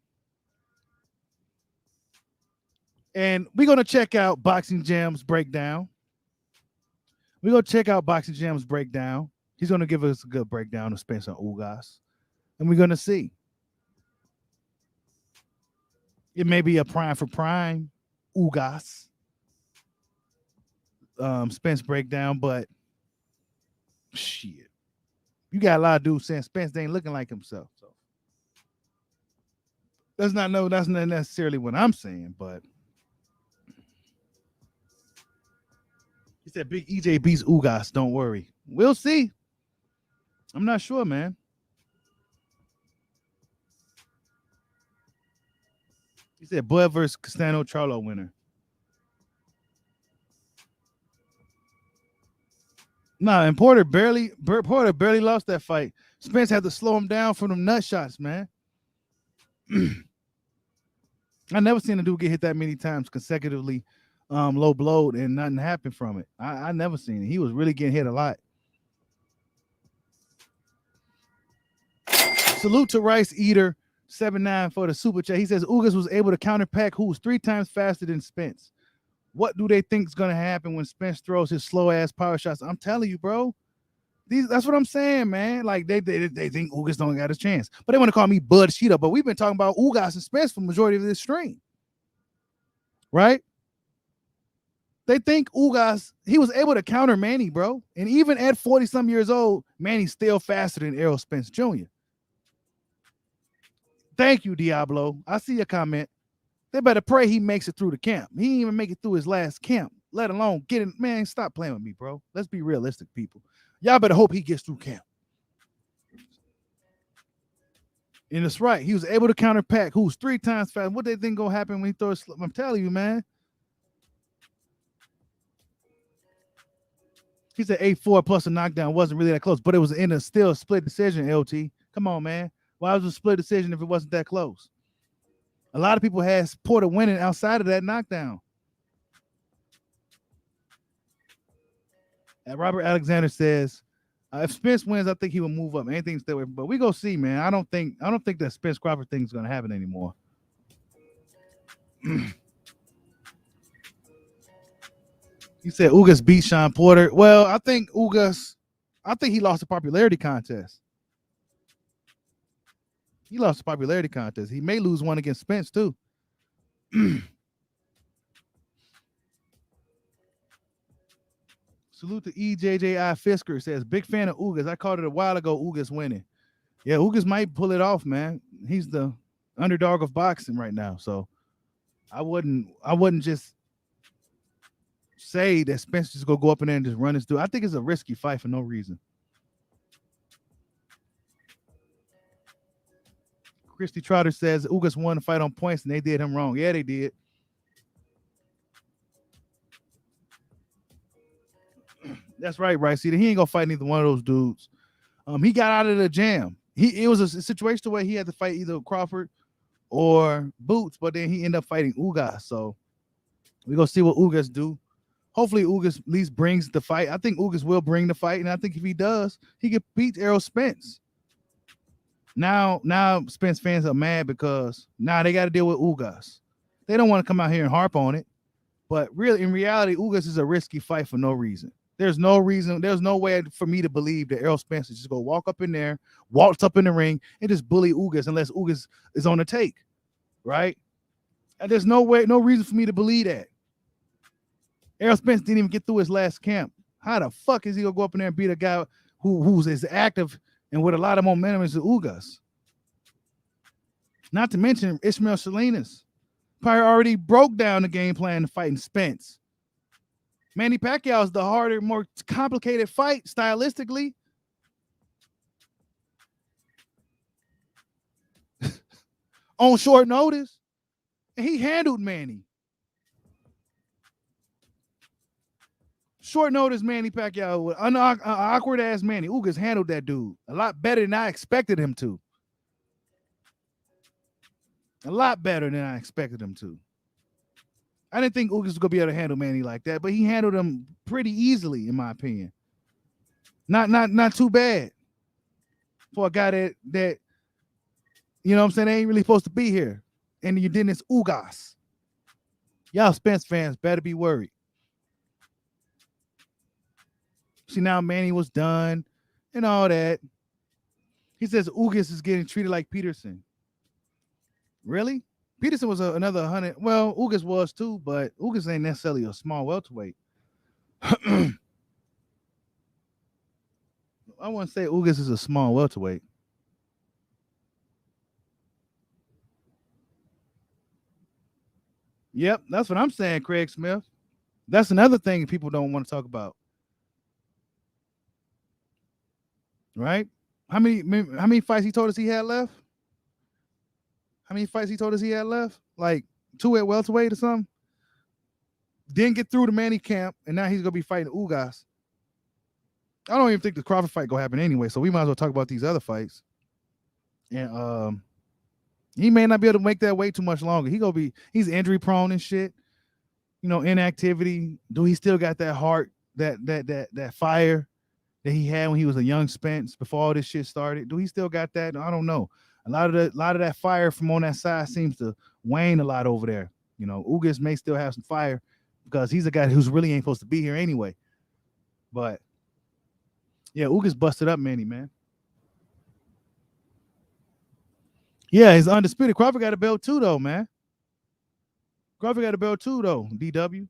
And we're going to check out Boxing Gems Breakdown. We're going to check out Boxing Gems Breakdown. He's going to give us a good breakdown of Spencer Ugas. And we're going to see. It may be a prime for prime Ugas Spence breakdown, but shit. You got a lot of dudes saying Spence ain't looking like himself. So that's not necessarily what I'm saying, but He said Big EJ beats Ugas. Don't worry. We'll see. I'm not sure, man. He said Bud versus Castano Charlo winner. Nah, and Porter barely lost that fight. Spence had to slow him down from them nut shots, man. I never seen a dude get hit that many times consecutively, low blowed, and nothing happened from it. I never seen it. He was really getting hit a lot. Salute to Rice Eater 79 for the super chat. He says Ugas was able to counterpack who was 3 times faster than Spence. What do they think is going to happen when Spence throws his slow ass power shots? I'm telling you, bro. That's what I'm saying, man. Like they think Ugas don't got a chance, but they want to call me Bud Sheeta. But we've been talking about Ugas and Spence for the majority of this stream, right? They think Ugas, he was able to counter Manny, bro. And even at 40-some years old, Manny's still faster than Errol Spence Jr. Thank you, Diablo. I see your comment. They better pray he makes it through the camp. He didn't even make it through his last camp, let alone get it. Man, stop playing with me, bro. Let's be realistic, people. Y'all better hope he gets through camp. And it's right. He was able to counterpack who's 3 times fast. What they think gonna happen when he throws? I'm telling you, man. He said 8-4 plus a knockdown wasn't really that close, but it was in a still split decision, LT. Come on, man. Why was it a split decision if it wasn't that close? A lot of people had Porter winning outside of that knockdown. And Robert Alexander says, if Spence wins, I think he will move up. Anything stay away. But we go see, man. I don't think that Spence Crawford thing is gonna happen anymore. He said Ugas beat Sean Porter. Well, I think he lost the popularity contest. He lost the popularity contest. He may lose one against Spence too. Salute to EJJI Fisker. Says, big fan of Ugas. I called it a while ago, Ugas winning. Yeah, Ugas might pull it off, man. He's the underdog of boxing right now. So I wouldn't just say that Spence just go up in there and just run his dude. I think it's a risky fight for no reason. Christy Trotter says Ugas won the fight on points and they did him wrong. Yeah, they did. That's right, right. See, he ain't gonna fight neither one of those dudes. He got out of the jam. It was a situation where he had to fight either Crawford or Boots, but then he ended up fighting Ugas. So we gonna see what Ugas do. Hopefully, Ugas at least brings the fight. I think Ugas will bring the fight, and I think if he does, he can beat Errol Spence. Now Spence fans are mad because now they got to deal with Ugas. They don't want to come out here and harp on it, but really, in reality, Ugas is a risky fight for no reason. There's no reason. There's no way for me to believe that Errol Spence is just go walk up in there, waltz up in the ring, and just bully Ugas unless Ugas is on the take, right? And there's no reason for me to believe that. Errol Spence didn't even get through his last camp. How the fuck is he gonna go up in there and beat a guy who's as active and with a lot of momentum as Ugas? Not to mention Ishmael Salinas probably already broke down the game plan to fighting Spence. Manny Pacquiao is the harder, more complicated fight stylistically. On short notice. And he handled Manny. Short notice Manny Pacquiao with an awkward ass Manny. Ugas handled that dude a lot better than I expected him to. A lot better than I expected him to. I didn't think Ugas was gonna be able to handle Manny like that, but he handled him pretty easily, in my opinion. Not too bad for a guy that you know what I'm saying, they ain't really supposed to be here. And you did this Ugas. Y'all Spence fans better be worried. See, now Manny was done and all that. He says Ugas is getting treated like Peterson. Really? Peterson was another 100. Well, Ugas was too, but Ugas ain't necessarily a small welterweight. I wouldn't say Ugas is a small welterweight. Yep, that's what I'm saying, Craig Smith. That's another thing people don't want to talk about, right? How many fights he told us he had left? How many fights he told us he had left? Like 2 at welterweight or something. Didn't get through the Manny camp, and now he's gonna be fighting Ugas. I don't even think the Crawford fight gonna happen anyway, so we might as well talk about these other fights. And he may not be able to make that weight too much longer. He's injury prone and shit. Inactivity. Do he still got that heart, that fire that he had when he was a young Spence before all this shit started? Do he still got that? I don't know. A lot of that fire from on that side seems to wane a lot over there. Ugas may still have some fire because he's a guy who's really ain't supposed to be here anyway. But yeah, Ugas busted up Manny, man. Yeah, he's undisputed. Crawford got a belt too, though, man. Crawford got a belt too, though. DW.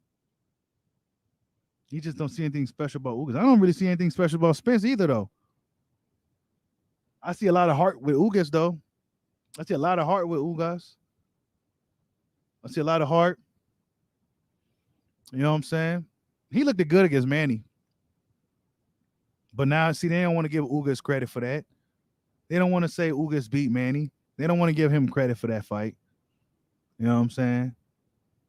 You just don't see anything special about Ugas. I don't really see anything special about Spence either, though. I see a lot of heart with Ugas, though. I see a lot of heart with Ugas. I see a lot of heart. You know what I'm saying? He looked good against Manny. But now, see, they don't want to give Ugas credit for that. They don't want to say Ugas beat Manny. They don't want to give him credit for that fight. You know what I'm saying?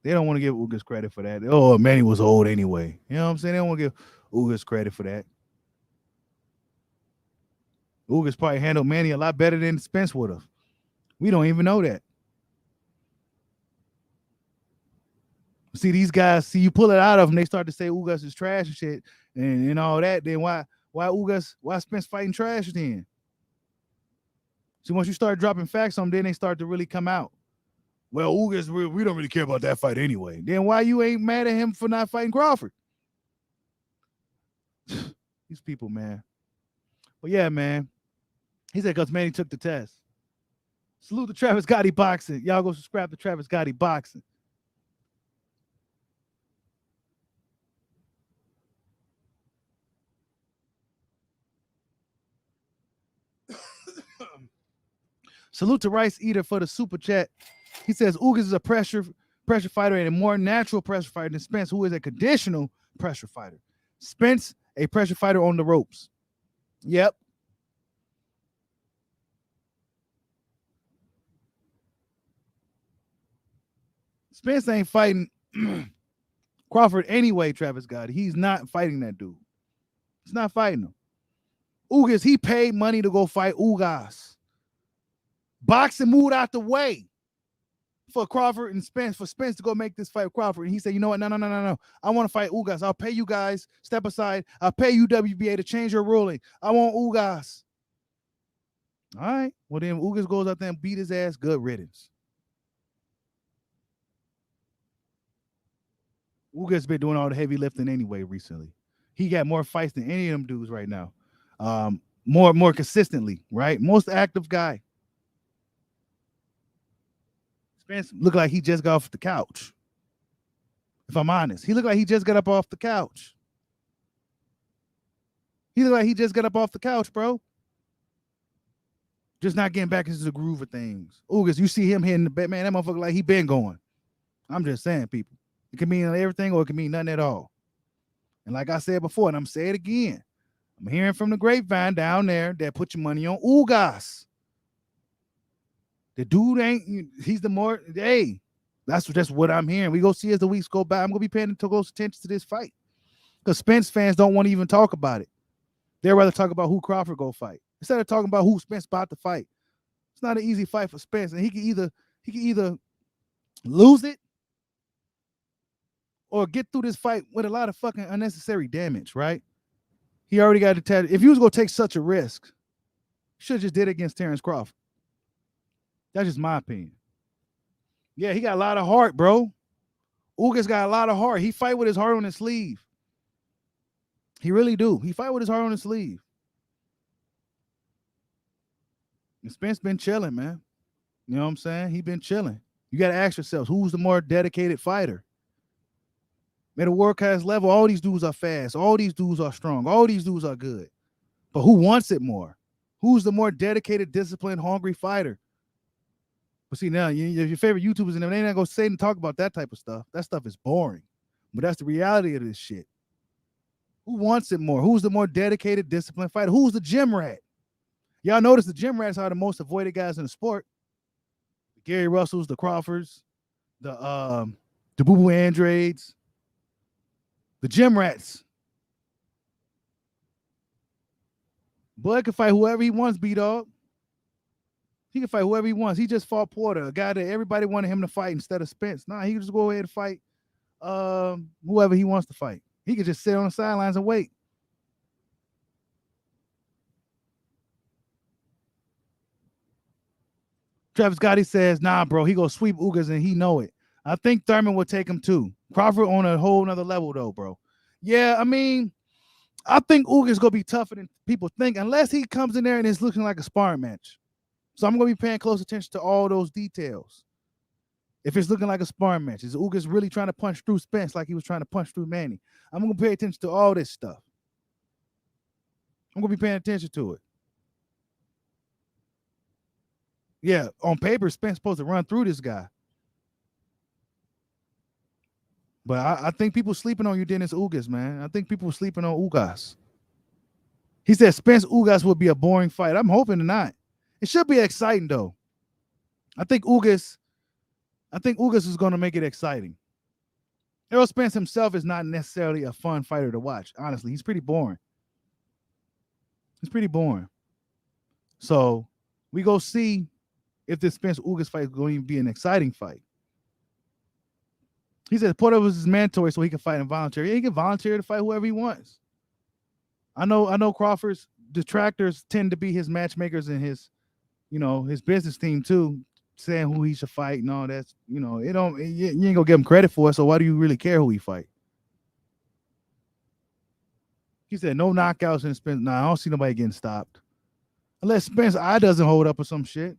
They don't want to give Ugas credit for that. Oh, Manny was old anyway. You know what I'm saying? They don't want to give Ugas credit for that. Ugas probably handled Manny a lot better than Spence would have. We don't even know that. See, these guys, you pull it out of them, they start to say Ugas is trash and shit and all that. Then why Spence fighting trash then? See, once you start dropping facts on them, then they start to really come out. Well, Ugas, we don't really care about that fight anyway. Then why you ain't mad at him for not fighting Crawford? These people, man. But yeah, man. He said because Manny took the test. Salute to Travis Gotti Boxing. Y'all go subscribe to Travis Gotti Boxing. Salute to Rice Eater for the super chat. He says Ugas is a pressure fighter and a more natural pressure fighter than Spence, who is a conditional pressure fighter. Spence, a pressure fighter on the ropes. Yep. Spence ain't fighting Crawford anyway, Travis Gotti. He's not fighting that dude. He's not fighting him. Ugas, he paid money to go fight Ugas. Boxing moved out the way for Crawford and Spence, for Spence to go make this fight with Crawford. And he said, you know what? No. I want to fight Ugas. I'll pay you guys. Step aside. I'll pay you WBA to change your ruling. I want Ugas. All right. Well, then Ugas goes out there and beat his ass. Good riddance. Ugas been doing all the heavy lifting anyway recently. He got more fights than any of them dudes right now. More consistently, right? Most active guy. Spence looked like he just got off the couch. If I'm honest, he looked like he just got up off the couch. He looked like he just got up off the couch, bro. Just not getting back into the groove of things. Ugas, you see him hitting the bed, man. That motherfucker like he been going. I'm just saying, people. It can mean everything or it can mean nothing at all. And like I said before, and I'm saying it again, I'm hearing from the grapevine down there that put your money on Ugas. The dude he's the more, hey, that's what I'm hearing. We go see as the weeks go by. I'm going to be paying close attention to this fight. Because Spence fans don't want to even talk about it. They'd rather talk about who Crawford go fight. Instead of talking about who Spence about to fight. It's not an easy fight for Spence. And he can either lose it or get through this fight with a lot of fucking unnecessary damage, right? He already got to tell. If he was going to take such a risk, should have just did it against Terrence Crawford. That's just my opinion. Yeah, he got a lot of heart, bro. Ugas got a lot of heart. He fight with his heart on his sleeve. He really do. He fight with his heart on his sleeve. And Spence been chilling, man. You know what I'm saying? He been chilling. You got to ask yourselves, who's the more dedicated fighter? At a world-class level, all these dudes are fast. All these dudes are strong. All these dudes are good. But who wants it more? Who's the more dedicated, disciplined, hungry fighter? But see, now your favorite YouTubers and them, they not going to say and talk about that type of stuff. That stuff is boring. But that's the reality of this shit. Who wants it more? Who's the more dedicated, disciplined fighter? Who's the gym rat? Y'all notice the gym rats are the most avoided guys in the sport. The Gary Russells, the Crawfords, the Boo Boo Andrades, the gym rats. Bud can fight whoever he wants, B-Dog. He can fight whoever he wants. He just fought Porter, a guy that everybody wanted him to fight instead of Spence. Nah, he can just go ahead and fight whoever he wants to fight. He could just sit on the sidelines and wait. Travis Gotti says, nah, bro, he gonna sweep Ugas and he know it. I think Thurman will take him too. Crawford on a whole nother level though, bro. Yeah, I mean, I think Ugas gonna be tougher than people think, unless he comes in there and it's looking like a sparring match. So I'm gonna be paying close attention to all those details. If it's looking like a sparring match, is Ugas really trying to punch through Spence like he was trying to punch through Manny? I'm gonna pay attention to all this stuff. I'm gonna be paying attention to it. Yeah, on paper, Spence supposed to run through this guy. But I think people sleeping on you, Dennis Ugas, man. I think people sleeping on Ugas. He said Spence Ugas would be a boring fight. I'm hoping not. It should be exciting though. I think Ugas is going to make it exciting. Errol Spence himself is not necessarily a fun fighter to watch. Honestly, he's pretty boring. So we go see if this Spence Ugas fight is going to be an exciting fight. He said Porter was mandatory so he can fight involuntary. Yeah, he can volunteer to fight whoever he wants. I know Crawford's detractors tend to be his matchmakers and his business team too, saying who he should fight and all that. You ain't gonna give him credit for it. So why do you really care who he fight? He said no knockouts in Spence. Nah, I don't see nobody getting stopped. Unless Spence eye doesn't hold up or some shit.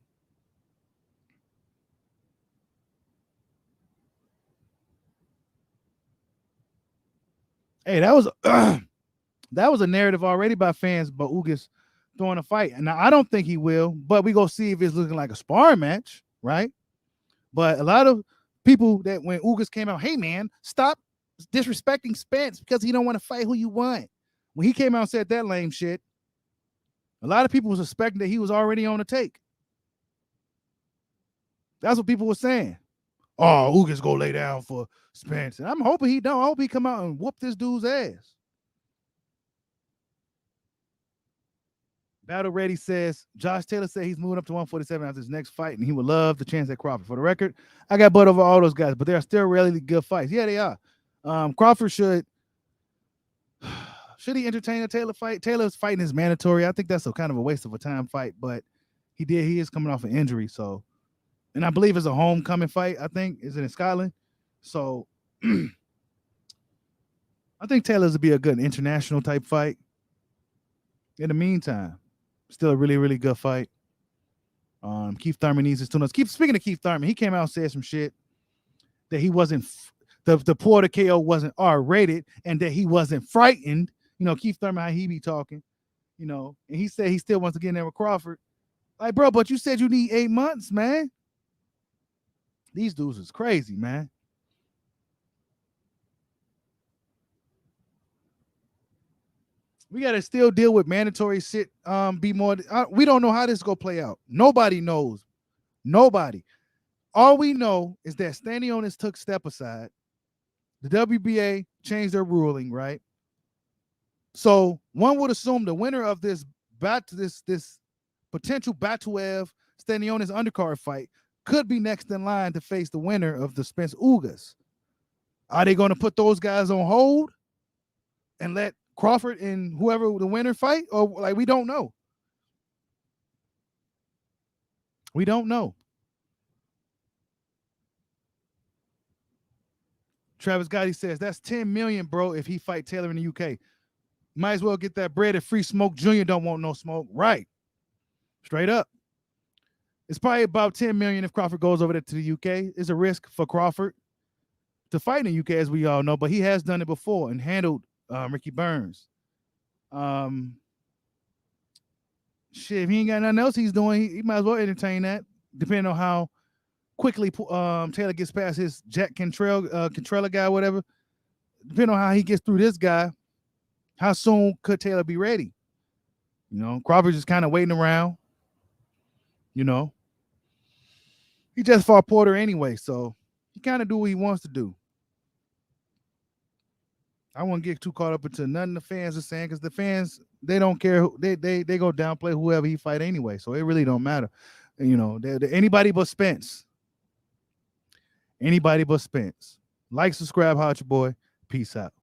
Hey, that was a narrative already by fans about Ugas throwing a fight. And now I don't think he will, but we go see if it's looking like a sparring match, right? But a lot of people that when Ugas came out, hey man, stop disrespecting Spence because he don't want to fight who you want. When he came out and said that lame shit, a lot of people was suspecting that he was already on the take. That's what people were saying. Oh, Ugas go lay down for Spence. And I'm hoping he don't. I hope he come out and whoop this dude's ass. Battle Ready says, Josh Taylor said he's moving up to 147 after his next fight, and he would love the chance at Crawford. For the record, I got butt over all those guys, but they're still really good fights. Yeah, they are. Crawford should he entertain a Taylor fight? Taylor's fighting is mandatory. I think that's a kind of a waste of a time fight, but he is coming off an injury, so. And I believe it's a homecoming fight, I think. Is it in Scotland? So I think Taylor's would be a good international type fight. In the meantime, still a really, really good fight. Keith Thurman needs his tune-ups. Speaking of Keith Thurman, he came out and said some shit that he wasn't the Porter KO wasn't R-rated and that he wasn't frightened. Keith Thurman, how he be talking, and he said he still wants to get in there with Crawford. Like, bro, but you said you need 8 months, man. These dudes is crazy, man. We got to still deal with mandatory shit. Be more. We don't know how this is going to play out. Nobody knows. Nobody. All we know is that Stanionis took step aside. The WBA changed their ruling, right? So one would assume the winner of this potential Batuev Stanionis undercard fight could be next in line to face the winner of the Spence Ugas. Are they going to put those guys on hold and let Crawford and whoever the winner fight? Or we don't know. We don't know. Travis Gotti says that's $10 million, bro, if he fight Taylor in the UK. Might as well get that bread if Free Smoke Jr. don't want no smoke. Right. Straight up. It's probably about $10 million if Crawford goes over there to the UK. It's a risk for Crawford to fight in the UK, as we all know, but he has done it before and handled Ricky Burns. Shit, if he ain't got nothing else he's doing, he might as well entertain that, depending on how quickly Taylor gets past his Jack Cantrell guy, whatever. depending on how he gets through this guy, how soon could Taylor be ready? Crawford just kind of waiting around. He just fought Porter anyway, so he kind of do what he wants to do. I won't get too caught up into nothing the fans are saying, because the fans, they don't care. They go downplay whoever he fight anyway, so it really don't matter. They're anybody but Spence. Anybody but Spence. Like, subscribe, hot your boy. Peace out.